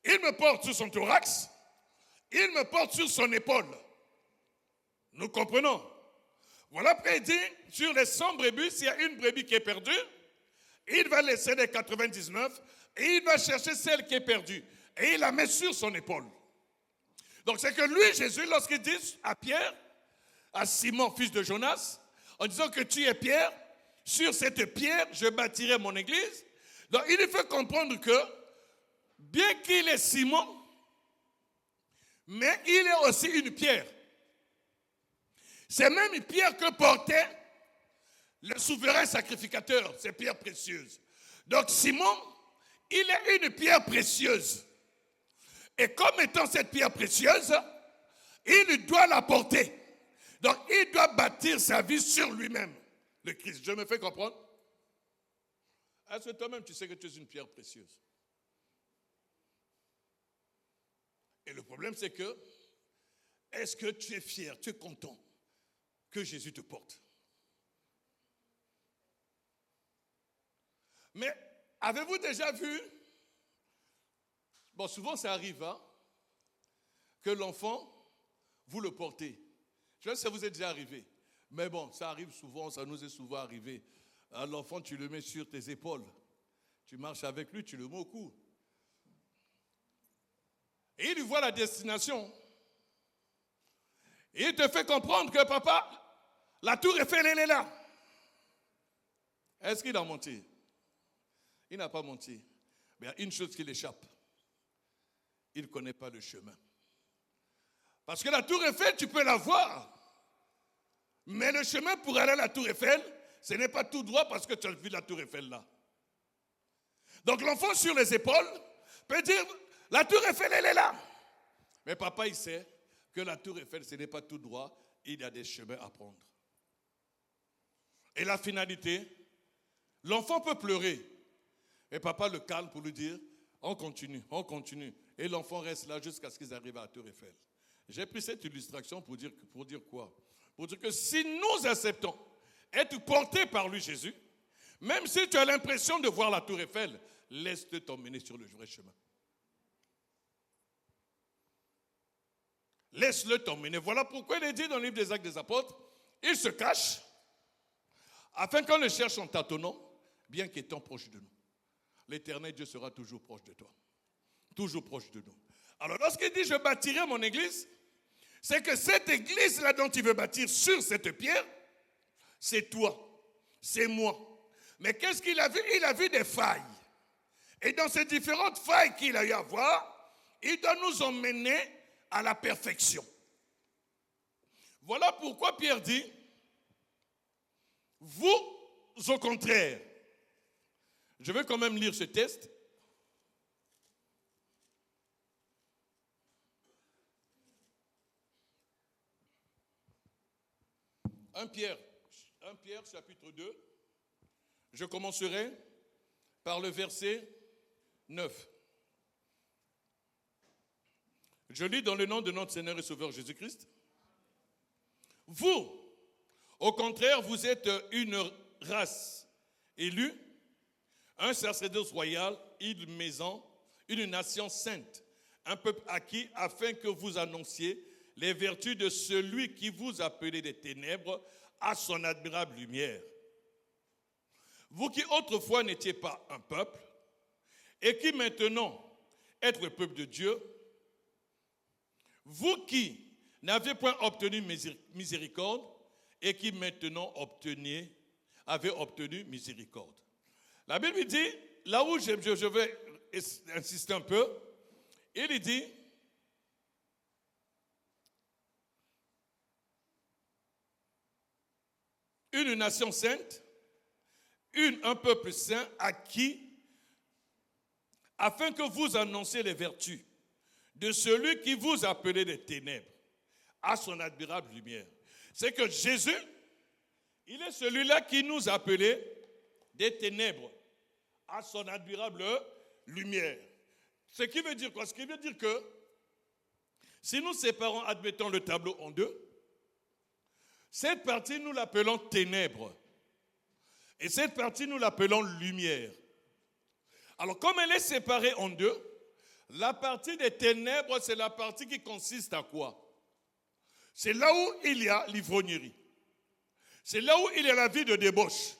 Il me porte sur son thorax, il me porte sur son épaule. Nous comprenons. Voilà après il dit, sur les 100 brebis, s'il y a une brebis qui est perdue, il va laisser les 99 et il va chercher celle qui est perdue. Et il la met sur son épaule. Donc c'est que lui, Jésus, lorsqu'il dit à Pierre, à Simon, fils de Jonas, en disant que tu es Pierre, sur cette pierre, je bâtirai mon église. Donc il lui fait comprendre que, bien qu'il est Simon, mais il est aussi une pierre. C'est même une pierre que portait le souverain sacrificateur, ces pierres précieuses. Donc Simon, il est une pierre précieuse. Et comme étant cette pierre précieuse, il doit la porter. Donc il doit bâtir sa vie sur lui-même. Le Christ, je me fais comprendre? Est-ce que toi-même tu sais que tu es une pierre précieuse? Et le problème c'est que, est-ce que tu es fier, tu es content que Jésus te porte? Mais avez-vous déjà vu, bon souvent ça arrive, hein, que l'enfant, vous le portez. Je sais que ça vous est déjà arrivé. Mais bon, ça arrive souvent, ça nous est souvent arrivé. L'enfant, tu le mets sur tes épaules. Tu marches avec lui, tu le mets au cou. Et il voit la destination. Et il te fait comprendre que papa, la tour Eiffel, elle est là. Est-ce qu'il a menti? Il n'a pas menti. Mais il y a une chose qui l'échappe. Il ne connaît pas le chemin. Parce que la tour Eiffel, tu peux la voir. Mais le chemin pour aller à la tour Eiffel, ce n'est pas tout droit parce que tu as vu la tour Eiffel là. Donc l'enfant sur les épaules peut dire, la tour Eiffel, elle est là. Mais papa, il sait que la tour Eiffel, ce n'est pas tout droit. Il y a des chemins à prendre. Et la finalité, l'enfant peut pleurer. Mais papa le calme pour lui dire, on continue, on continue. Et l'enfant reste là jusqu'à ce qu'ils arrivent à la tour Eiffel. J'ai pris cette illustration pour dire quoi? Pour dire que si nous acceptons être portés par lui, Jésus, même si tu as l'impression de voir la tour Eiffel, laisse-le t'emmener sur le vrai chemin. Laisse-le t'emmener. Voilà pourquoi il est dit dans le livre des Actes des Apôtres, il se cache afin qu'on le cherche en tâtonnant, bien qu'étant proche de nous. L'Éternel Dieu sera toujours proche de toi. Toujours proche de nous. Alors lorsqu'il dit je bâtirai mon église, c'est que cette église-là dont il veut bâtir sur cette pierre, c'est toi, c'est moi. Mais qu'est-ce qu'il a vu? Il a vu des failles. Et dans ces différentes failles qu'il a eu à voir, il doit nous emmener à la perfection. Voilà pourquoi Pierre dit, vous, au contraire, je vais quand même lire ce texte. 1 Pierre chapitre 2, je commencerai par le verset 9. Je lis dans le nom de notre Seigneur et Sauveur Jésus-Christ. Vous, au contraire, vous êtes une race élue, un sacerdoce royal, une maison, une nation sainte, un peuple acquis, afin que vous annonciez les vertus de celui qui vous appelait des ténèbres à son admirable lumière. Vous qui autrefois n'étiez pas un peuple, et qui maintenant êtes le peuple de Dieu, vous qui n'avez point obtenu miséricorde, et qui maintenant avez obtenu miséricorde. La Bible dit, là où je vais insister un peu, il dit, une nation sainte, un peuple saint acquis, afin que vous annonciez les vertus de celui qui vous appelait des ténèbres à son admirable lumière. C'est que Jésus, il est celui-là qui nous appelait des ténèbres à son admirable lumière. Ce qui veut dire quoi? Ce qui veut dire que si nous séparons, admettons le tableau en deux, cette partie nous l'appelons ténèbres et cette partie nous l'appelons lumière. Alors comme elle est séparée en deux, la partie des ténèbres, c'est la partie qui consiste à quoi? C'est là où il y a l'ivrognerie. C'est là où il y a la vie de débauche.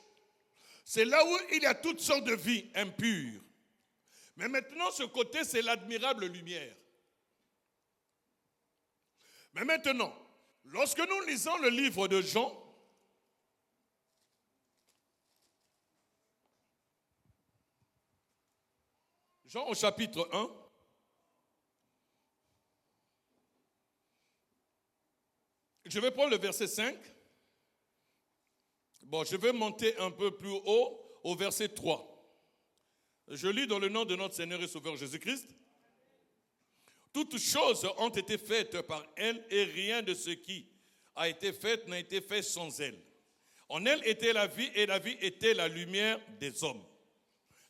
C'est là où il y a toutes sortes de vies impures. Mais maintenant, ce côté, c'est l'admirable lumière. Mais maintenant, lorsque nous lisons le livre de Jean, Jean au chapitre 1, je vais prendre le verset 5. Bon, je vais monter un peu plus haut au verset 3. Je lis dans le nom de notre Seigneur et Sauveur Jésus-Christ. Toutes choses ont été faites par elle et rien de ce qui a été fait n'a été fait sans elle. En elle était la vie et la vie était la lumière des hommes.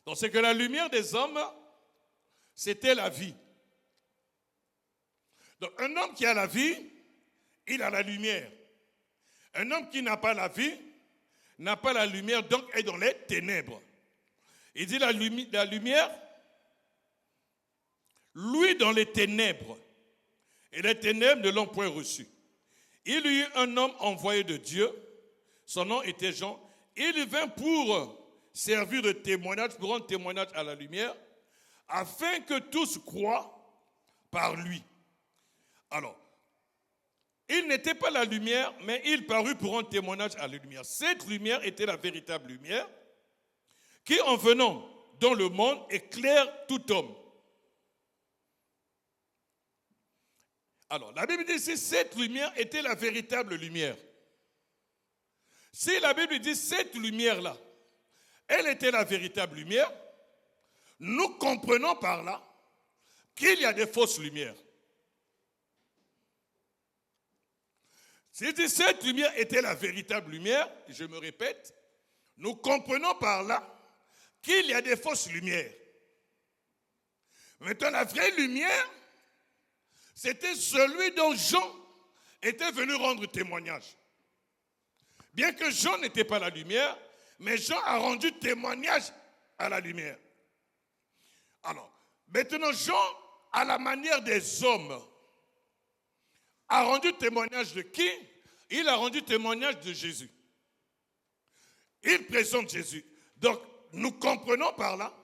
Donc c'est que la lumière des hommes, c'était la vie. Donc un homme qui a la vie, il a la lumière. Un homme qui n'a pas la vie, n'a pas la lumière, donc est dans les ténèbres. Il dit la lumière, lui dans les ténèbres, et les ténèbres ne l'ont point reçu. Il y eut un homme envoyé de Dieu, son nom était Jean, il vint pour servir de témoignage, pour rendre témoignage à la lumière, afin que tous croient par lui. Alors, il n'était pas la lumière, mais il parut pour rendre témoignage à la lumière. Cette lumière était la véritable lumière qui, en venant dans le monde, éclaire tout homme. Alors, la Bible dit que cette lumière était la véritable lumière. Si la Bible dit cette lumière-là, elle était la véritable lumière, nous comprenons par là qu'il y a des fausses lumières. Si cette lumière était la véritable lumière, je me répète, nous comprenons par là qu'il y a des fausses lumières. Maintenant, la vraie lumière, c'était celui dont Jean était venu rendre témoignage. Bien que Jean n'était pas la lumière, mais Jean a rendu témoignage à la lumière. Alors, maintenant, Jean, à la manière des hommes, a rendu témoignage de qui? Il a rendu témoignage de Jésus. Il présente Jésus. Donc, nous comprenons par là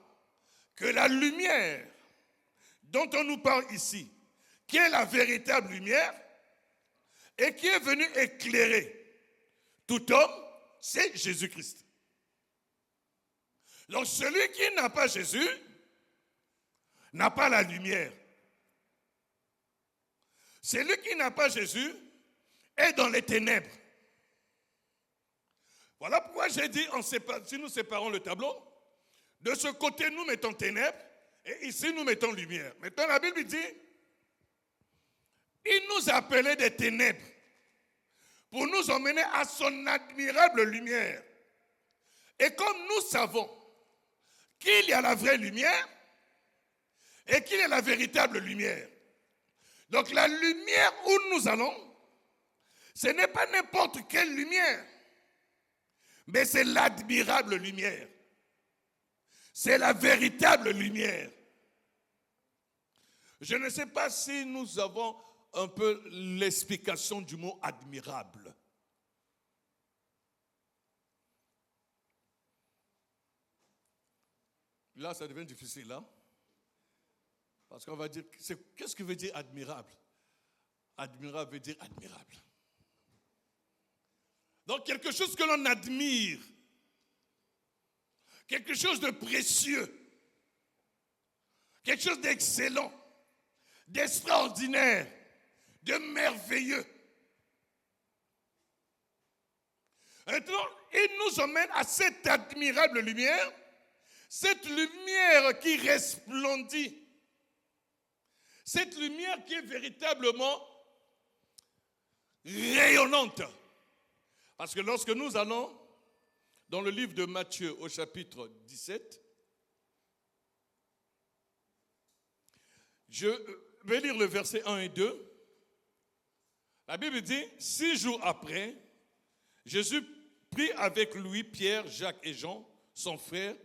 que la lumière dont on nous parle ici, qui est la véritable lumière, et qui est venue éclairer tout homme, c'est Jésus-Christ. Donc, celui qui n'a pas Jésus n'a pas la lumière. Celui qui n'a pas Jésus est dans les ténèbres. Voilà pourquoi j'ai dit, si nous séparons le tableau, de ce côté nous mettons ténèbres et ici nous mettons lumière. Maintenant la Bible dit, il nous a appelés des ténèbres pour nous emmener à son admirable lumière. Et comme nous savons qu'il y a la vraie lumière et qu'il y a la véritable lumière, donc la lumière où nous allons, ce n'est pas n'importe quelle lumière, mais c'est l'admirable lumière. C'est la véritable lumière. Je ne sais pas si nous avons un peu l'explication du mot admirable. Là, ça devient difficile, hein? Parce qu'on va dire, qu'est-ce que veut dire admirable? Admirable veut dire admirable. Donc quelque chose que l'on admire, quelque chose de précieux, quelque chose d'excellent, d'extraordinaire, de merveilleux. Maintenant, il nous emmène à cette admirable lumière, cette lumière qui resplendit, cette lumière qui est véritablement rayonnante. Parce que lorsque nous allons dans le livre de Matthieu au chapitre 17, je vais lire le verset 1 et 2. La Bible dit, 6 jours après, Jésus prit avec lui Pierre, Jacques et Jean, son frère,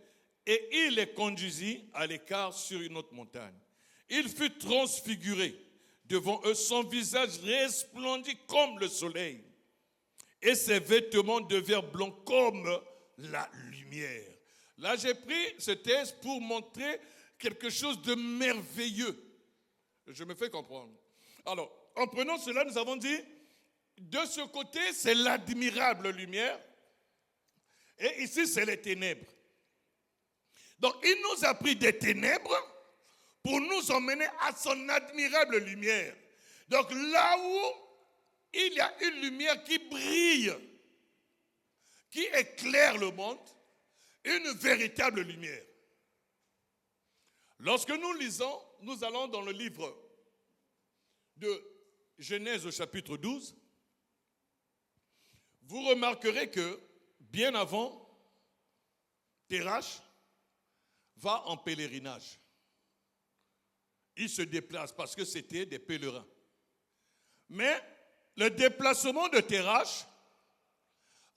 et il les conduisit à l'écart sur une autre montagne. Il fut transfiguré devant eux, son visage resplendit comme le soleil, et ses vêtements devinrent blancs comme la lumière. Là, j'ai pris ce texte pour montrer quelque chose de merveilleux. Je me fais comprendre. Alors, en prenant cela, nous avons dit, de ce côté, c'est l'admirable lumière, et ici, c'est les ténèbres. Donc, il nous a pris des ténèbres pour nous emmener à son admirable lumière. Donc, là où il y a une lumière qui brille, qui éclaire le monde, une véritable lumière. Lorsque nous lisons, nous allons dans le livre de Genèse au chapitre 12, vous remarquerez que bien avant, Terach va en pèlerinage. Il se déplace parce que c'était des pèlerins. Mais le déplacement de Terach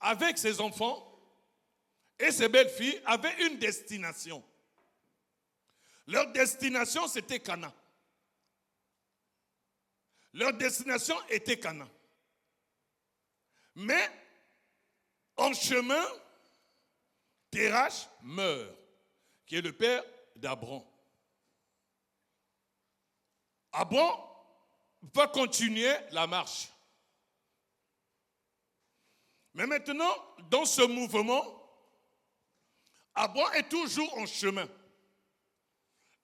avec ses enfants et ses belles-filles avait une destination. Leur destination, c'était Canaan. Leur destination était Canaan. Mais en chemin, Terach meurt, qui est le père d'Abram. Abram va continuer la marche. Mais maintenant, dans ce mouvement, Abram est toujours en chemin.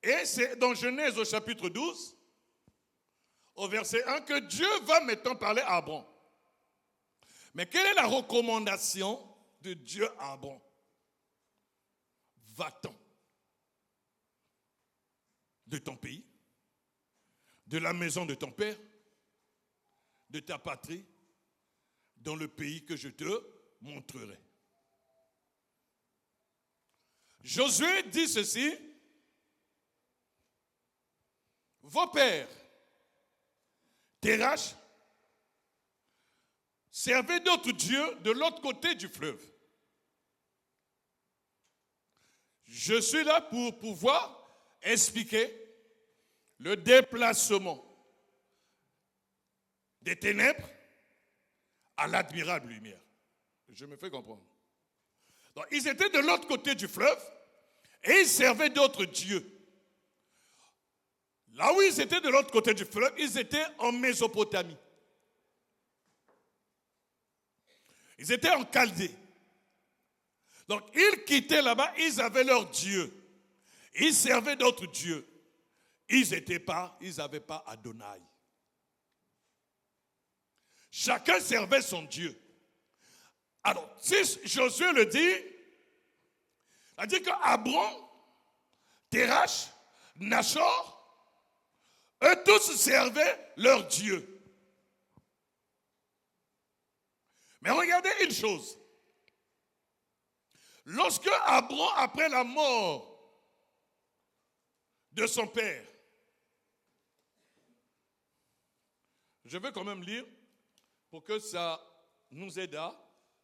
Et c'est dans Genèse au chapitre 12, au verset 1, que Dieu va maintenant parler à Abram. Mais quelle est la recommandation de Dieu à Abraham? Va-t'en de ton pays, de la maison de ton père, de ta patrie, dans le pays que je te montrerai. Josué dit ceci: vos pères, Térache, servaient d'autres dieux de l'autre côté du fleuve. Je suis là pour pouvoir expliquer le déplacement des ténèbres à l'admirable lumière. Je me fais comprendre. Donc, ils étaient de l'autre côté du fleuve et ils servaient d'autres dieux. Là où ils étaient de l'autre côté du fleuve, ils étaient en Mésopotamie. Ils étaient en Chaldée. Donc, ils quittaient là-bas, ils avaient leur Dieu. Ils servaient d'autres dieux. Ils n'avaient pas Adonai. Chacun servait son Dieu. Alors, si Josué le dit, il dit qu'Abraham, Térache, Nachor, eux tous servaient leur Dieu. Mais regardez une chose. Lorsque Abraham, après la mort de son père, je vais quand même lire pour que ça nous aide à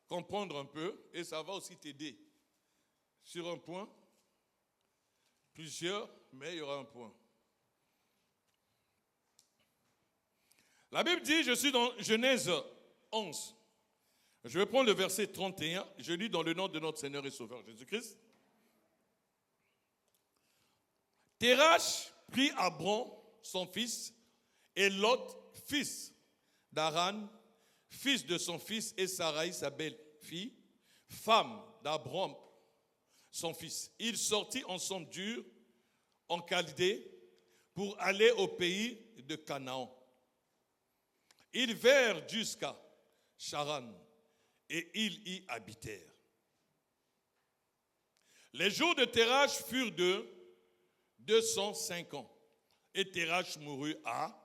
comprendre un peu et ça va aussi t'aider sur un point, plusieurs, mais il y aura un point. La Bible dit, je suis dans Genèse 11. Je vais prendre le verset 31, je lis dans le nom de notre Seigneur et Sauveur Jésus-Christ. Térache prit Abraham, son fils, et Lot, fils d'Aran, fils de son fils, et Sarai, sa belle-fille, femme d'Abraham, son fils. Ils sortirent ensemble d'Ur, en Chaldée, pour aller au pays de Canaan. Ils vinrent jusqu'à Charan, et ils y habitèrent. Les jours de Térache furent de 205 ans, et Térache mourut à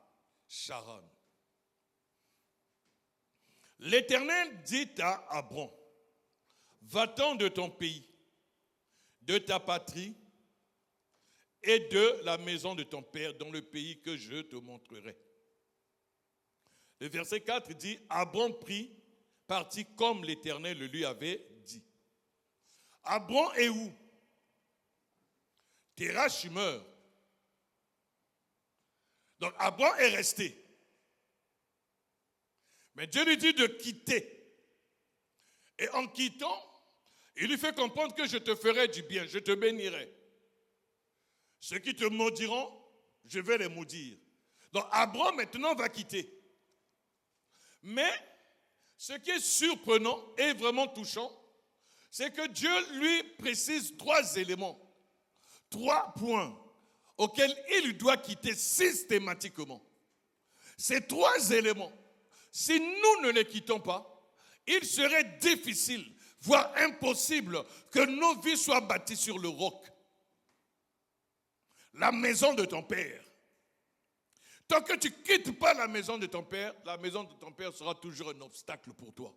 Charan. L'Éternel dit à Abraham, va-t'en de ton pays, de ta patrie et de la maison de ton père dans le pays que je te montrerai. Le verset 4 dit, Abraham partit comme l'Éternel le lui avait dit. Abraham est où? Térache meurt. Donc Abraham est resté. Mais Dieu lui dit de quitter. Et en quittant, il lui fait comprendre que je te ferai du bien, je te bénirai. Ceux qui te maudiront, je vais les maudire. Donc Abraham maintenant va quitter. Mais ce qui est surprenant et vraiment touchant, c'est que Dieu lui précise 3 éléments, 3 points auxquels il doit quitter systématiquement. Ces 3 éléments, si nous ne les quittons pas, il serait difficile, voire impossible, que nos vies soient bâties sur le roc. La maison de ton père. Tant que tu ne quittes pas la maison de ton père sera toujours un obstacle pour toi.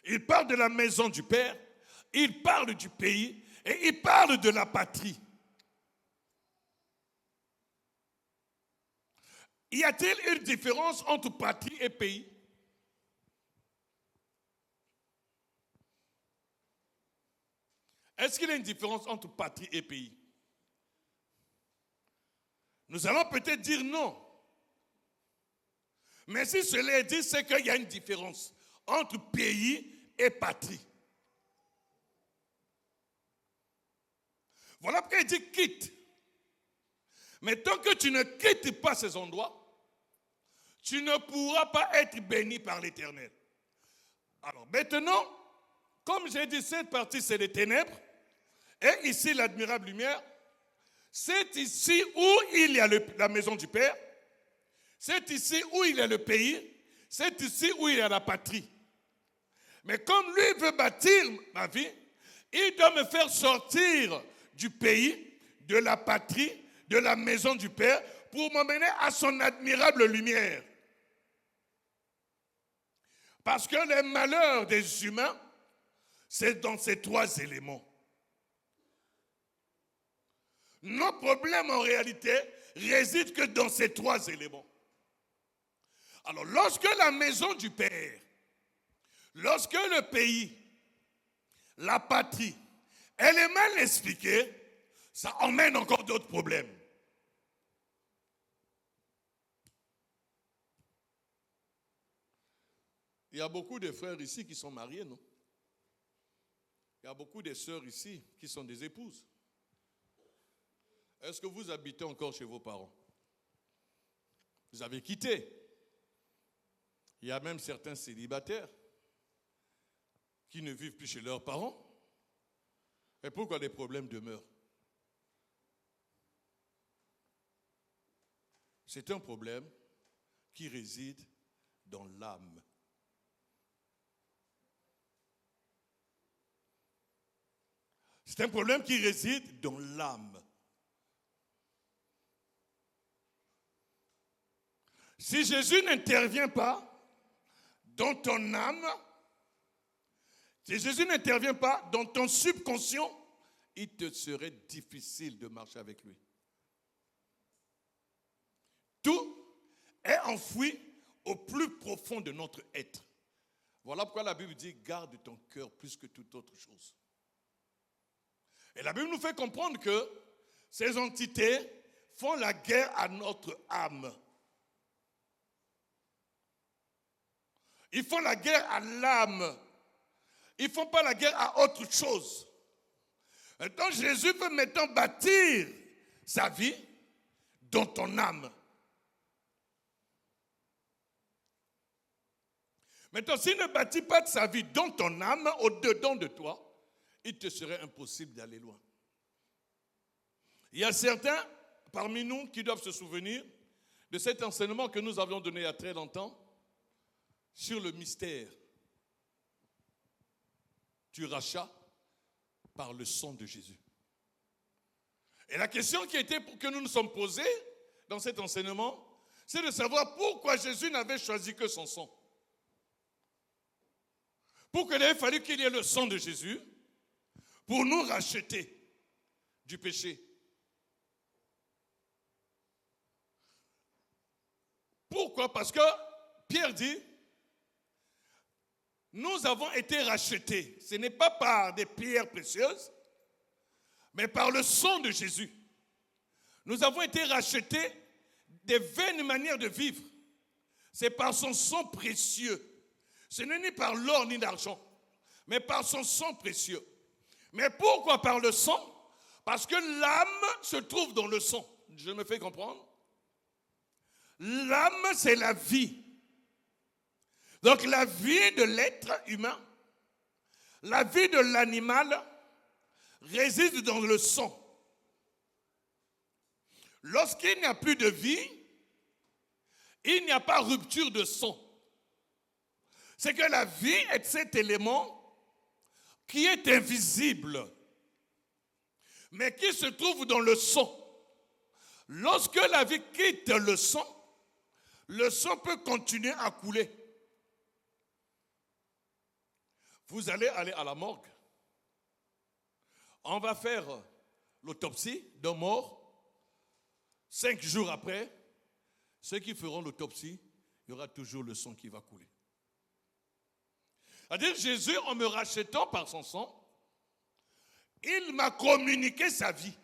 Il parle de la maison du père, il parle du pays et il parle de la patrie. Y a-t-il une différence entre patrie et pays? Est-ce qu'il y a une différence entre patrie et pays? Nous allons peut-être dire non. Mais si cela est dit, c'est qu'il y a une différence entre pays et patrie. Voilà pourquoi il dit quitte. Mais tant que tu ne quittes pas ces endroits, tu ne pourras pas être béni par l'Éternel. Alors maintenant, comme j'ai dit, cette partie c'est les ténèbres, et ici l'admirable lumière. C'est ici où il y a la maison du Père. C'est ici où il y a le pays. c'est ici où il y a la patrie. Mais comme lui veut bâtir ma vie, il doit me faire sortir du pays, de la patrie, de la maison du Père, pour m'emmener à son admirable lumière. Parce que les malheurs des humains, c'est dans ces trois éléments. Nos problèmes en réalité résident que dans ces trois éléments. Alors lorsque la maison du Père, lorsque le pays, la patrie, elle est mal expliquée, ça emmène encore d'autres problèmes. Il y a beaucoup de frères ici qui sont mariés, non? Il y a beaucoup de sœurs ici qui sont des épouses. Est-ce que vous habitez encore chez vos parents? Vous avez quitté. Il y a même certains célibataires qui ne vivent plus chez leurs parents. Et pourquoi les problèmes demeurent? C'est un problème qui réside dans l'âme. C'est un problème qui réside dans l'âme. Si Jésus n'intervient pas dans ton âme, si Jésus n'intervient pas dans ton subconscient, il te serait difficile de marcher avec lui. Tout est enfoui au plus profond de notre être. Voilà pourquoi la Bible dit « Garde ton cœur plus que toute autre chose ». Et la Bible nous fait comprendre que ces entités font la guerre à notre âme. Ils font la guerre à l'âme. Ils ne font pas la guerre à autre chose. Donc Jésus peut maintenant bâtir sa vie dans ton âme. Maintenant, s'il ne bâtit pas de sa vie dans ton âme, au-dedans de toi, il te serait impossible d'aller loin. Il y a certains parmi nous qui doivent se souvenir de cet enseignement que nous avions donné il y a très longtemps sur le mystère du rachat par le sang de Jésus. Et la question que nous nous sommes posée dans cet enseignement, c'est de savoir pourquoi Jésus n'avait choisi que son sang. Pourquoi il avait fallu qu'il y ait le sang de Jésus pour nous racheter du péché. Pourquoi? Parce que Pierre dit, nous avons été rachetés. Ce n'est pas par des pierres précieuses, mais par le sang de Jésus. Nous avons été rachetés des vaines manières de vivre. C'est par son sang précieux. Ce n'est ni par l'or ni l'argent, mais par son sang précieux. Mais pourquoi par le sang? Parce que l'âme se trouve dans le sang. Je me fais comprendre? L'âme, c'est la vie. Donc la vie de l'être humain, la vie de l'animal réside dans le sang. Lorsqu'il n'y a plus de vie, il n'y a pas rupture de sang. C'est que la vie est cet élément qui est invisible, mais qui se trouve dans le sang. Lorsque la vie quitte le sang peut continuer à couler. Vous allez aller à la morgue. On va faire l'autopsie d'un mort. 5 jours après, ceux qui feront l'autopsie, il y aura toujours le sang qui va couler. C'est-à-dire Jésus, en me rachetant par son sang, il m'a communiqué sa vie.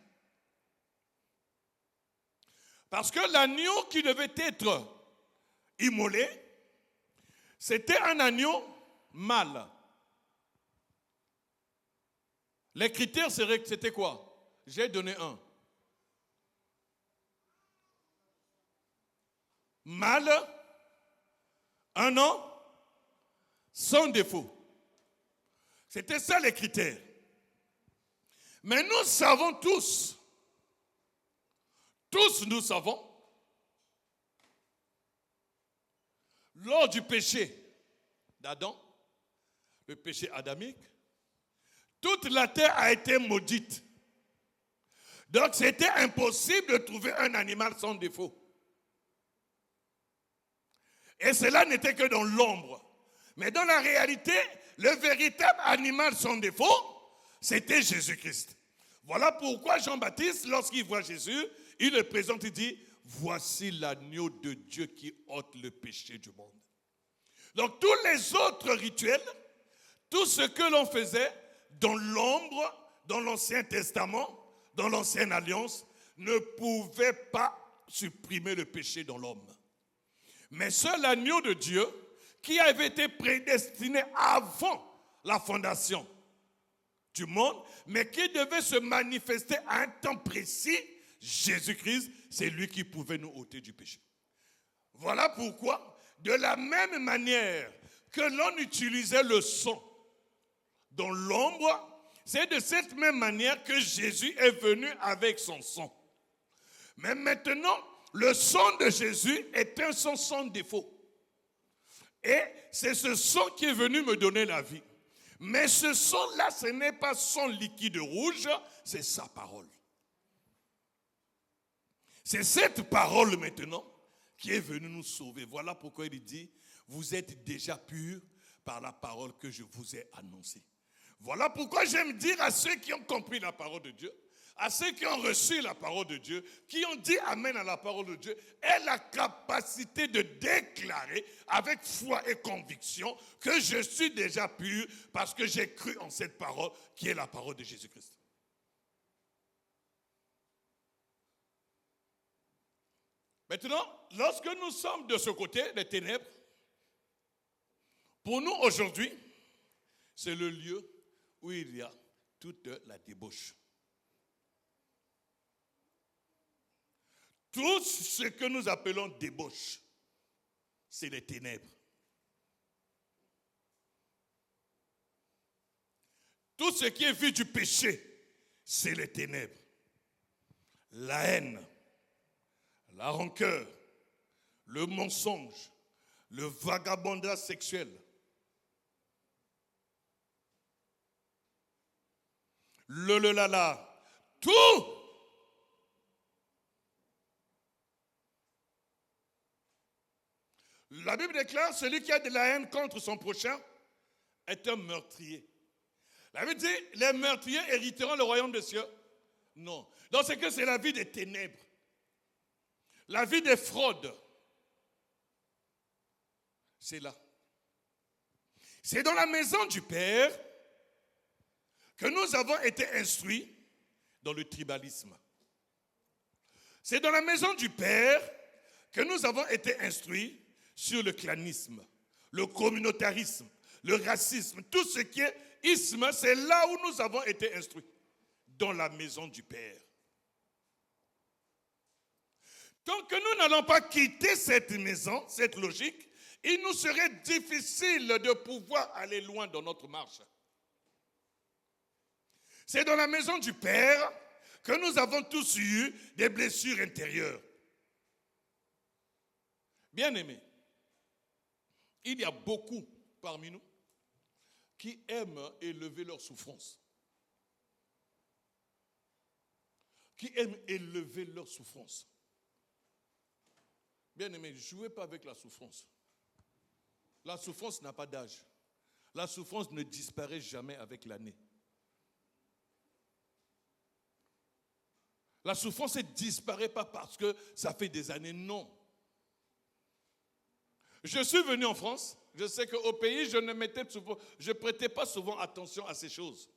Parce que l'agneau qui devait être immolé, c'était un agneau mâle. Les critères, c'était quoi? J'ai donné un. Mâle, 1 an, sans défaut. C'était ça les critères. Mais nous savons tous nous savons, Lors du péché d'Adam, le péché adamique, toute la terre a été maudite. Donc c'était impossible de trouver un animal sans défaut. Et cela n'était que dans l'ombre. Mais dans la réalité, le véritable animal sans défaut, c'était Jésus-Christ. Voilà pourquoi Jean-Baptiste, lorsqu'il voit Jésus, il le présente, il dit, voici l'agneau de Dieu qui ôte le péché du monde. Donc tous les autres rituels, tout ce que l'on faisait dans l'ombre, dans l'Ancien Testament, dans l'Ancienne Alliance, ne pouvait pas supprimer le péché dans l'homme. Mais seul l'agneau de Dieu, qui avait été prédestiné avant la fondation du monde, mais qui devait se manifester à un temps précis, Jésus-Christ, c'est lui qui pouvait nous ôter du péché. Voilà pourquoi, de la même manière que l'on utilisait le son dans l'ombre, c'est de cette même manière que Jésus est venu avec son son. Mais maintenant, le son de Jésus est un son sans défaut. Et c'est ce son qui est venu me donner la vie. Mais ce son-là, ce n'est pas son liquide rouge, c'est sa parole. C'est cette parole maintenant qui est venue nous sauver. Voilà pourquoi il dit, vous êtes déjà purs par la parole que je vous ai annoncée. Voilà pourquoi j'aime dire à ceux qui ont compris la parole de Dieu, à ceux qui ont reçu la parole de Dieu, qui ont dit Amen à la parole de Dieu, aient la capacité de déclarer avec foi et conviction que je suis déjà pur parce que j'ai cru en cette parole qui est la parole de Jésus-Christ. Maintenant, lorsque nous sommes de ce côté des ténèbres, pour nous aujourd'hui, c'est le lieu où il y a toute la débauche. Tout ce que nous appelons débauche, c'est les ténèbres. Tout ce qui est vu du péché, c'est les ténèbres. La haine, la rancœur, le mensonge, le vagabondage sexuel, le lala, tout. La Bible déclare, celui qui a de la haine contre son prochain est un meurtrier. La Bible dit, les meurtriers hériteront le royaume des cieux. Non. Donc c'est que c'est la vie des ténèbres. La vie des fraudes. C'est là. C'est dans la maison du Père que nous avons été instruits dans le tribalisme. C'est dans la maison du Père que nous avons été instruits sur le clanisme, le communautarisme, le racisme, tout ce qui est isme, c'est là où nous avons été instruits, dans la maison du Père. Tant que nous n'allons pas quitter cette maison, cette logique, il nous serait difficile de pouvoir aller loin dans notre marche. C'est dans la maison du Père que nous avons tous eu des blessures intérieures. Bien-aimés, il y a beaucoup parmi nous qui aiment élever leur souffrance. Qui aiment élever leur souffrance. Bien-aimés, ne jouez pas avec la souffrance. La souffrance n'a pas d'âge. La souffrance ne disparaît jamais avec l'année. La souffrance ne disparaît pas parce que ça fait des années, non. Je suis venu en France, je sais qu'au pays, je ne prêtais pas souvent attention à ces choses.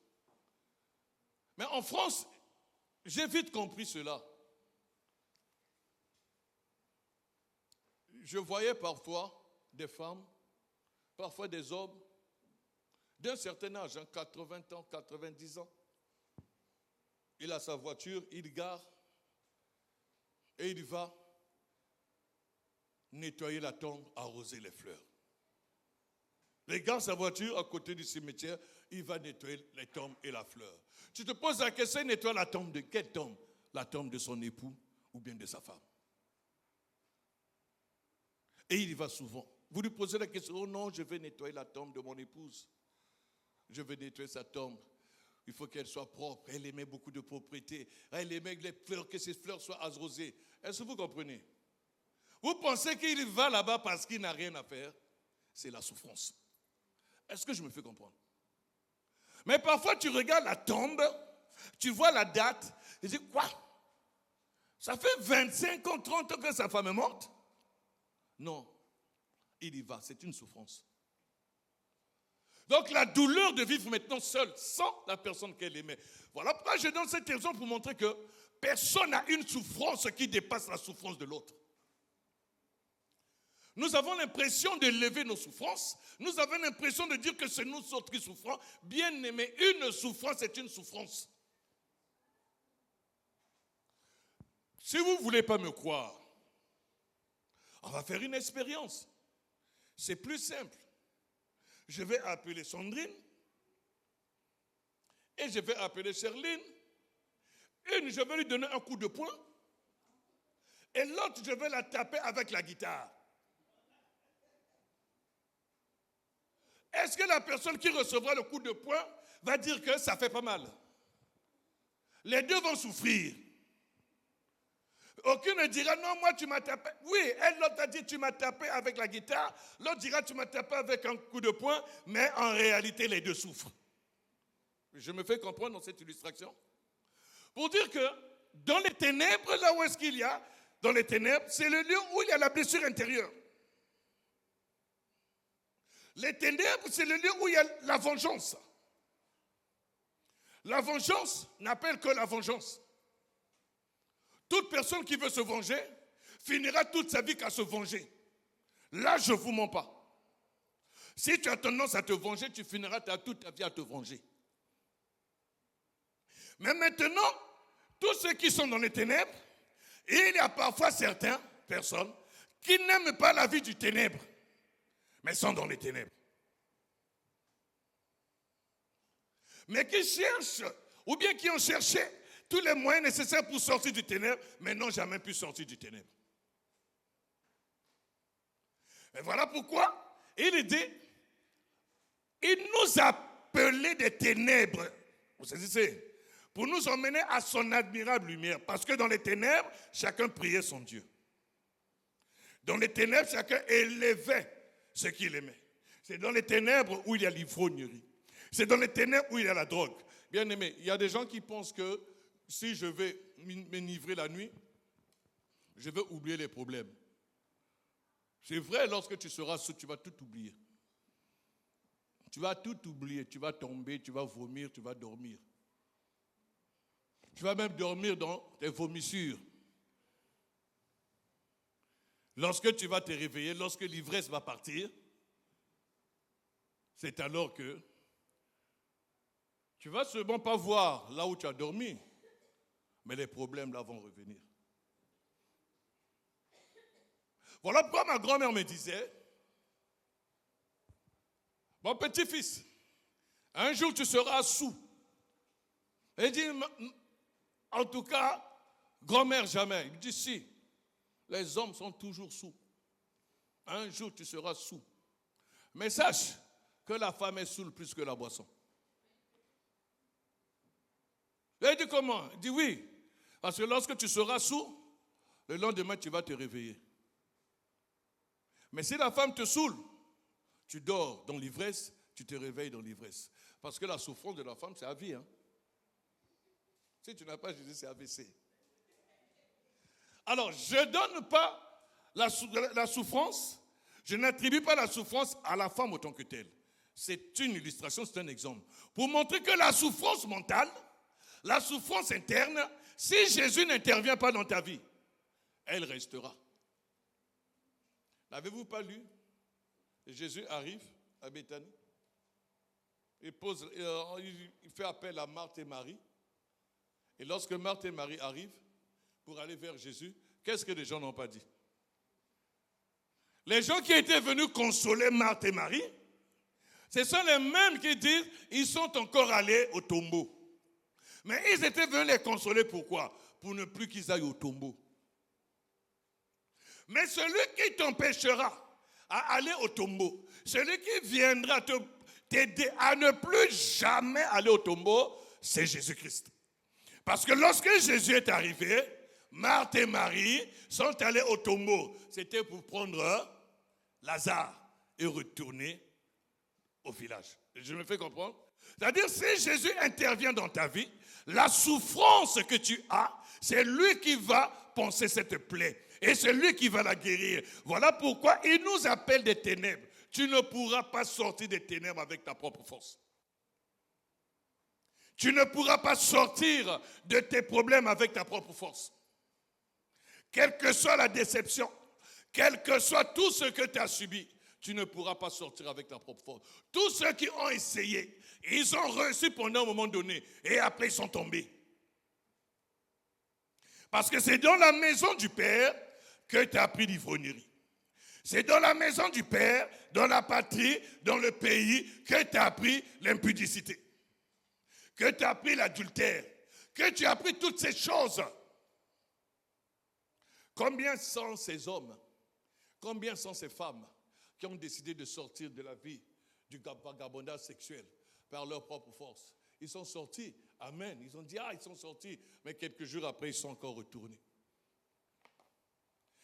Mais en France, j'ai vite compris cela. Je voyais parfois des femmes, parfois des hommes, d'un certain âge, 80 ans, 90 ans. Il a sa voiture, il gare et il va nettoyer la tombe, arroser les fleurs. Il gare sa voiture à côté du cimetière, il va nettoyer les tombes et la fleur. Tu te poses la question, il nettoie la tombe de quelle tombe? La tombe de son époux ou bien de sa femme. Et il y va souvent. Vous lui posez la question, oh non, je vais nettoyer la tombe de mon épouse. Je vais nettoyer sa tombe. Il faut qu'elle soit propre. Elle aimait beaucoup de propreté. Elle aimait les fleurs, que ces fleurs soient arrosées. Est-ce que vous comprenez? Vous pensez qu'il va là-bas parce qu'il n'a rien à faire? C'est la souffrance. Est-ce que je me fais comprendre? Mais parfois, tu regardes la tombe, tu vois la date, et tu dis, quoi? Ça fait 25 ans, 30 ans que sa femme est morte? Non, il y va, c'est une souffrance. Donc la douleur de vivre maintenant seule, sans la personne qu'elle aimait. Voilà pourquoi je donne cet exemple pour montrer que personne n'a une souffrance qui dépasse la souffrance de l'autre. Nous avons l'impression de lever nos souffrances. Nous avons l'impression de dire que c'est nous autres qui souffrons. Bien aimé, une souffrance est une souffrance. Si vous ne voulez pas me croire, on va faire une expérience. C'est plus simple. Je vais appeler Sandrine et je vais appeler Sherline. Une, je vais lui donner un coup de poing et l'autre, je vais la taper avec la guitare. Est-ce que la personne qui recevra le coup de poing va dire que ça fait pas mal? Les deux vont souffrir. Aucun ne dira, non, moi tu m'as tapé. Oui, l'autre a dit, tu m'as tapé avec la guitare. L'autre dira, tu m'as tapé avec un coup de poing. Mais en réalité, les deux souffrent. Je me fais comprendre dans cette illustration. Pour dire que dans les ténèbres, là où est-ce qu'il y a, dans les ténèbres, c'est le lieu où il y a la blessure intérieure. Les ténèbres, c'est le lieu où il y a la vengeance. La vengeance n'appelle que la vengeance. Toute personne qui veut se venger finira toute sa vie qu'à se venger. Là, je ne vous mens pas. Si tu as tendance à te venger, tu finiras toute ta vie à te venger. Mais maintenant, tous ceux qui sont dans les ténèbres, il y a parfois certaines personnes qui n'aiment pas la vie du ténèbre, mais sont dans les ténèbres. Mais qui cherchent, ou bien qui ont cherché tous les moyens nécessaires pour sortir du ténèbre, mais n'ont jamais pu sortir du ténèbre. Et voilà pourquoi il dit, il nous a appelés des ténèbres, vous saisissez, pour nous emmener à son admirable lumière. Parce que dans les ténèbres, chacun priait son Dieu. Dans les ténèbres, chacun élevait ce qu'il aimait. C'est dans les ténèbres où il y a l'ivrognerie. C'est dans les ténèbres où il y a la drogue. Bien aimé, il y a des gens qui pensent que si je vais m'enivrer la nuit, je vais oublier les problèmes. C'est vrai, lorsque tu seras sous, tu vas tout oublier. Tu vas tout oublier, tu vas tomber, tu vas vomir, tu vas dormir. Tu vas même dormir dans tes vomissures. Lorsque tu vas te réveiller, lorsque l'ivresse va partir, c'est alors que tu vas seulement pas voir là où tu as dormi, mais les problèmes là vont revenir. Voilà pourquoi ma grand-mère me disait, mon petit-fils, un jour tu seras sous. Elle dit, en tout cas, grand-mère jamais. Il dit, si, les hommes sont toujours sous. Un jour tu seras sous. Mais sache que la femme est saoule plus que la boisson. Elle dit comment? Il dit oui, parce que lorsque tu seras sous, le lendemain tu vas te réveiller. Mais si la femme te saoule, tu dors dans l'ivresse, tu te réveilles dans l'ivresse. Parce que la souffrance de la femme, c'est à vie. Hein? Si tu n'as pas Jésus, c'est AVC. Alors, je ne donne pas la souffrance, je n'attribue pas la souffrance à la femme autant que telle. C'est une illustration, c'est un exemple. Pour montrer que la souffrance mentale, la souffrance interne, si Jésus n'intervient pas dans ta vie, elle restera. N'avez-vous pas lu? Jésus arrive à Béthanie. Il fait appel à Marthe et Marie. Et lorsque Marthe et Marie arrivent pour aller vers Jésus, qu'est-ce que les gens n'ont pas dit? Les gens qui étaient venus consoler Marthe et Marie, ce sont les mêmes qui disent ils sont encore allés au tombeau. Mais ils étaient venus les consoler, pourquoi? Pour ne plus qu'ils aillent au tombeau. Mais celui qui t'empêchera à aller au tombeau. Celui qui viendra t'aider à ne plus jamais aller au tombeau, c'est Jésus-Christ. Parce que lorsque Jésus est arrivé, Marthe et Marie sont allés au tombeau. C'était pour prendre Lazare et retourner au village. Je me fais comprendre? C'est-à-dire, si Jésus intervient dans ta vie, la souffrance que tu as, c'est lui qui va panser cette plaie. Et c'est lui qui va la guérir. Voilà pourquoi il nous appelle des ténèbres. Tu ne pourras pas sortir des ténèbres avec ta propre force. Tu ne pourras pas sortir de tes problèmes avec ta propre force. Quelle que soit la déception, quel que soit tout ce que tu as subi, tu ne pourras pas sortir avec ta propre force. Tous ceux qui ont essayé, ils ont réussi pendant un moment donné et après ils sont tombés. Parce que c'est dans la maison du Père que tu as appris l'ivrognerie. C'est dans la maison du Père, dans la patrie, dans le pays, que tu as appris l'impudicité, que tu as appris l'adultère, que tu as appris toutes ces choses. Combien sont ces hommes, combien sont ces femmes qui ont décidé de sortir de la vie du vagabondage sexuel par leur propre force? Ils sont sortis, amen, ils ont dit, ils sont sortis, mais quelques jours après, ils sont encore retournés.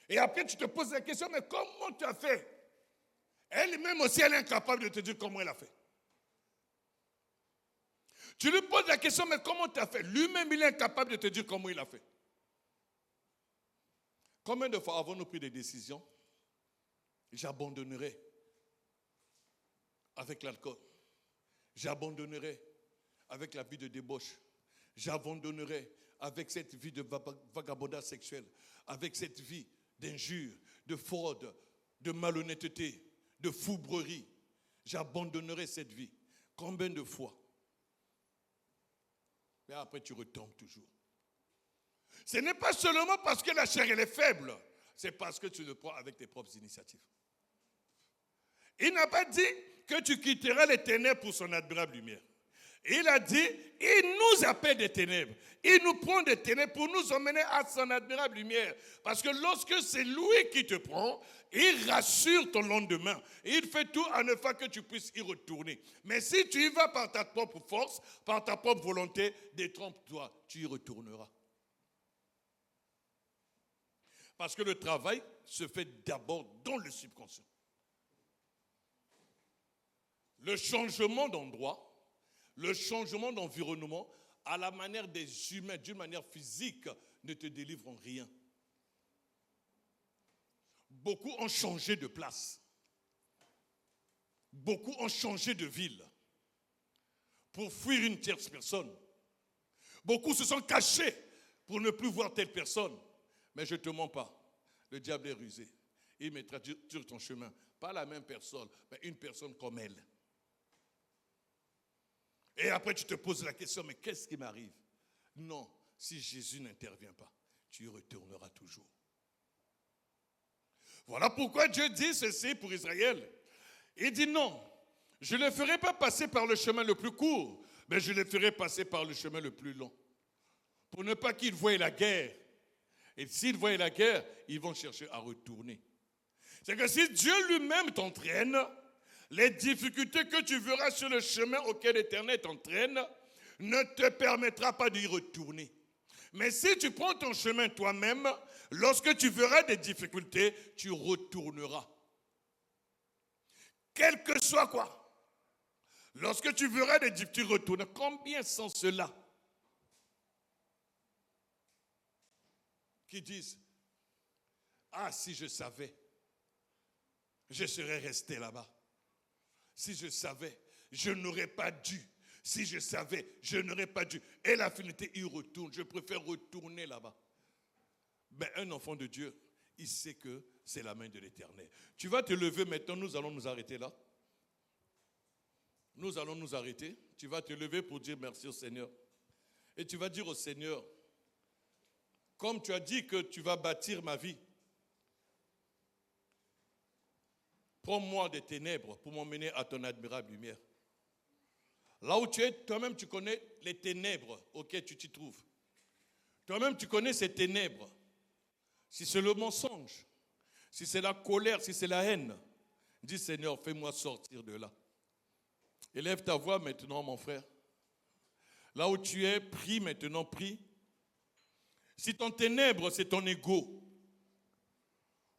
Et après, tu te poses la question, mais comment tu as fait? Elle-même aussi, elle est incapable de te dire comment elle a fait. Tu lui poses la question, mais comment tu as fait? Lui-même, il est incapable de te dire comment il a fait. Combien de fois avons-nous pris des décisions? J'abandonnerai avec l'alcool. J'abandonnerai avec la vie de débauche. J'abandonnerai avec cette vie de vagabondage sexuel, avec cette vie d'injure, de fraude, de malhonnêteté, de foubrerie. J'abandonnerai cette vie. Combien de fois? Mais après, tu retombes toujours. Ce n'est pas seulement parce que la chair elle est faible, c'est parce que tu le prends avec tes propres initiatives. Il n'a pas dit que tu quitteras les ténèbres pour son admirable lumière. Il a dit, il nous appelle des ténèbres. Il nous prend des ténèbres pour nous emmener à son admirable lumière. Parce que lorsque c'est lui qui te prend, il rassure ton lendemain. Il fait tout en afin que tu puisses y retourner. Mais si tu y vas par ta propre force, par ta propre volonté, détrompe-toi, tu y retourneras. Parce que le travail se fait d'abord dans le subconscient. Le changement d'endroit, le changement d'environnement, à la manière des humains, d'une manière physique, ne te délivre en rien. Beaucoup ont changé de place. Beaucoup ont changé de ville pour fuir une tierce personne. Beaucoup se sont cachés pour ne plus voir telle personne. Mais je ne te mens pas, le diable est rusé. Il mettra sur ton chemin, pas la même personne, mais une personne comme elle. Et après tu te poses la question, mais qu'est-ce qui m'arrive? Non, si Jésus n'intervient pas, tu y retourneras toujours. Voilà pourquoi Dieu dit ceci pour Israël. Il dit non, je ne le ferai pas passer par le chemin le plus court, mais je le ferai passer par le chemin le plus long. Pour ne pas qu'ils voient la guerre. Et s'ils voient la guerre, ils vont chercher à retourner. C'est que si Dieu lui-même t'entraîne, les difficultés que tu verras sur le chemin auquel l'Éternel t'entraîne ne te permettra pas d'y retourner. Mais si tu prends ton chemin toi-même, lorsque tu verras des difficultés, tu retourneras. Quel que soit quoi. Lorsque tu verras des difficultés, tu retournes. Combien sont ceux-là qui disent, si je savais, je serais resté là-bas. Si je savais, je n'aurais pas dû. Si je savais, je n'aurais pas dû. Et la finalité, il retourne. Je préfère retourner là-bas. Mais un enfant de Dieu, il sait que c'est la main de l'Éternel. Tu vas te lever maintenant, nous allons nous arrêter là. Nous allons nous arrêter. Tu vas te lever pour dire merci au Seigneur. Et tu vas dire au Seigneur, comme tu as dit que tu vas bâtir ma vie, prends-moi des ténèbres pour m'emmener à ton admirable lumière. Là où tu es, toi-même tu connais les ténèbres auxquelles tu t'y trouves. Toi-même tu connais ces ténèbres. Si c'est le mensonge, si c'est la colère, si c'est la haine, Dis Seigneur, fais-moi sortir de là. Élève ta voix maintenant, mon frère. Là où tu es, prie maintenant, prie. Si ton ténèbre, c'est ton ego,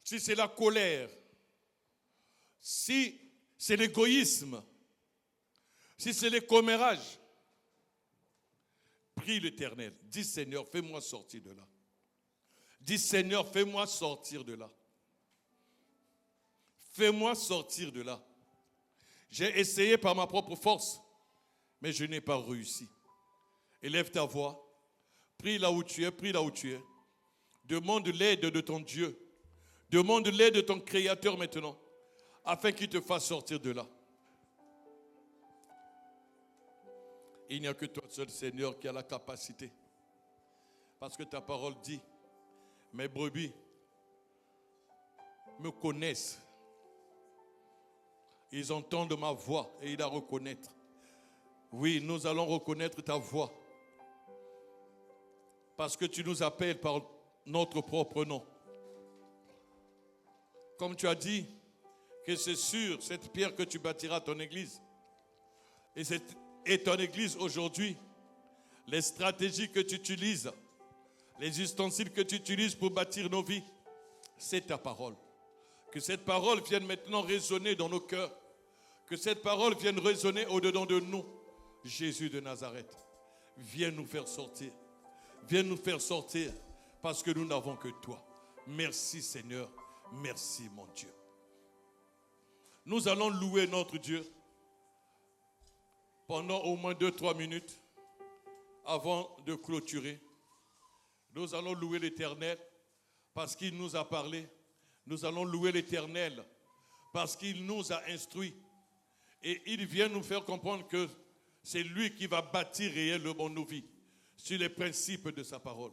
si c'est la colère, si c'est l'égoïsme, si c'est les commérages, prie l'Éternel. Dis Seigneur, fais-moi sortir de là. Dis Seigneur, fais-moi sortir de là. Fais-moi sortir de là. J'ai essayé par ma propre force, mais je n'ai pas réussi. Élève ta voix. Prie là où tu es, prie là où tu es. Demande l'aide de ton Dieu. Demande l'aide de ton Créateur maintenant, afin qu'il te fasse sortir de là. Il n'y a que toi seul, Seigneur, qui a la capacité. Parce que ta parole dit, mes brebis me connaissent. Ils entendent ma voix et ils la reconnaissent. Oui, nous allons reconnaître ta voix. Parce que tu nous appelles par notre propre nom. Comme tu as dit, que c'est sur cette pierre que tu bâtiras ton église. Et ton église aujourd'hui, les stratégies que tu utilises, les ustensiles que tu utilises pour bâtir nos vies, c'est ta parole. Que cette parole vienne maintenant résonner dans nos cœurs. Que cette parole vienne résonner au-dedans de nous. Jésus de Nazareth, viens nous faire sortir. Viens nous faire sortir parce que nous n'avons que toi. Merci Seigneur. Merci mon Dieu. Nous allons louer notre Dieu pendant au moins 2-3 minutes avant de clôturer. Nous allons louer l'Éternel parce qu'il nous a parlé. Nous allons louer l'Éternel parce qu'il nous a instruits. Et il vient nous faire comprendre que c'est lui qui va bâtir réellement nos vies sur les principes de sa parole.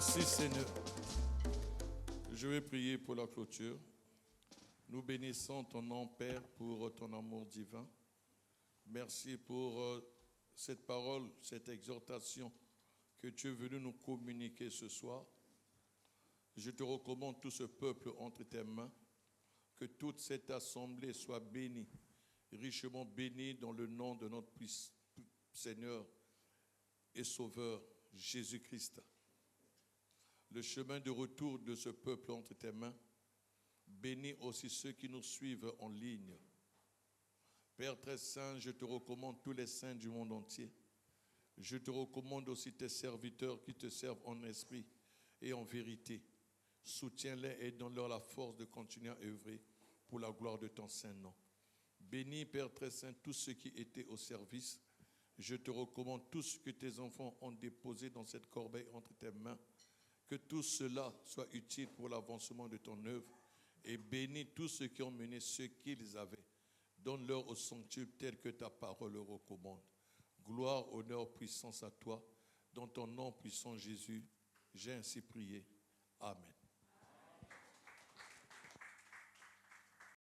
Merci Seigneur. Je vais prier pour la clôture. Nous bénissons ton nom, Père, pour ton amour divin. Merci pour cette parole, cette exhortation que tu es venu nous communiquer ce soir. Je te recommande tout ce peuple entre tes mains. Que toute cette assemblée soit bénie, richement bénie dans le nom de notre Seigneur et Sauveur Jésus-Christ. Le chemin de retour de ce peuple entre tes mains. Bénis aussi ceux qui nous suivent en ligne. Père très saint, je te recommande tous les saints du monde entier. Je te recommande aussi tes serviteurs qui te servent en esprit et en vérité. Soutiens-les et donne-leur la force de continuer à œuvrer pour la gloire de ton saint nom. Bénis, Père très saint, tous ceux qui étaient au service. Je te recommande tout ce que tes enfants ont déposé dans cette corbeille entre tes mains. Que tout cela soit utile pour l'avancement de ton œuvre. Et bénis tous ceux qui ont mené ce qu'ils avaient. Donne-leur au centuple tel que ta parole le recommande. Gloire, honneur, puissance à toi. Dans ton nom puissant Jésus, j'ai ainsi prié. Amen.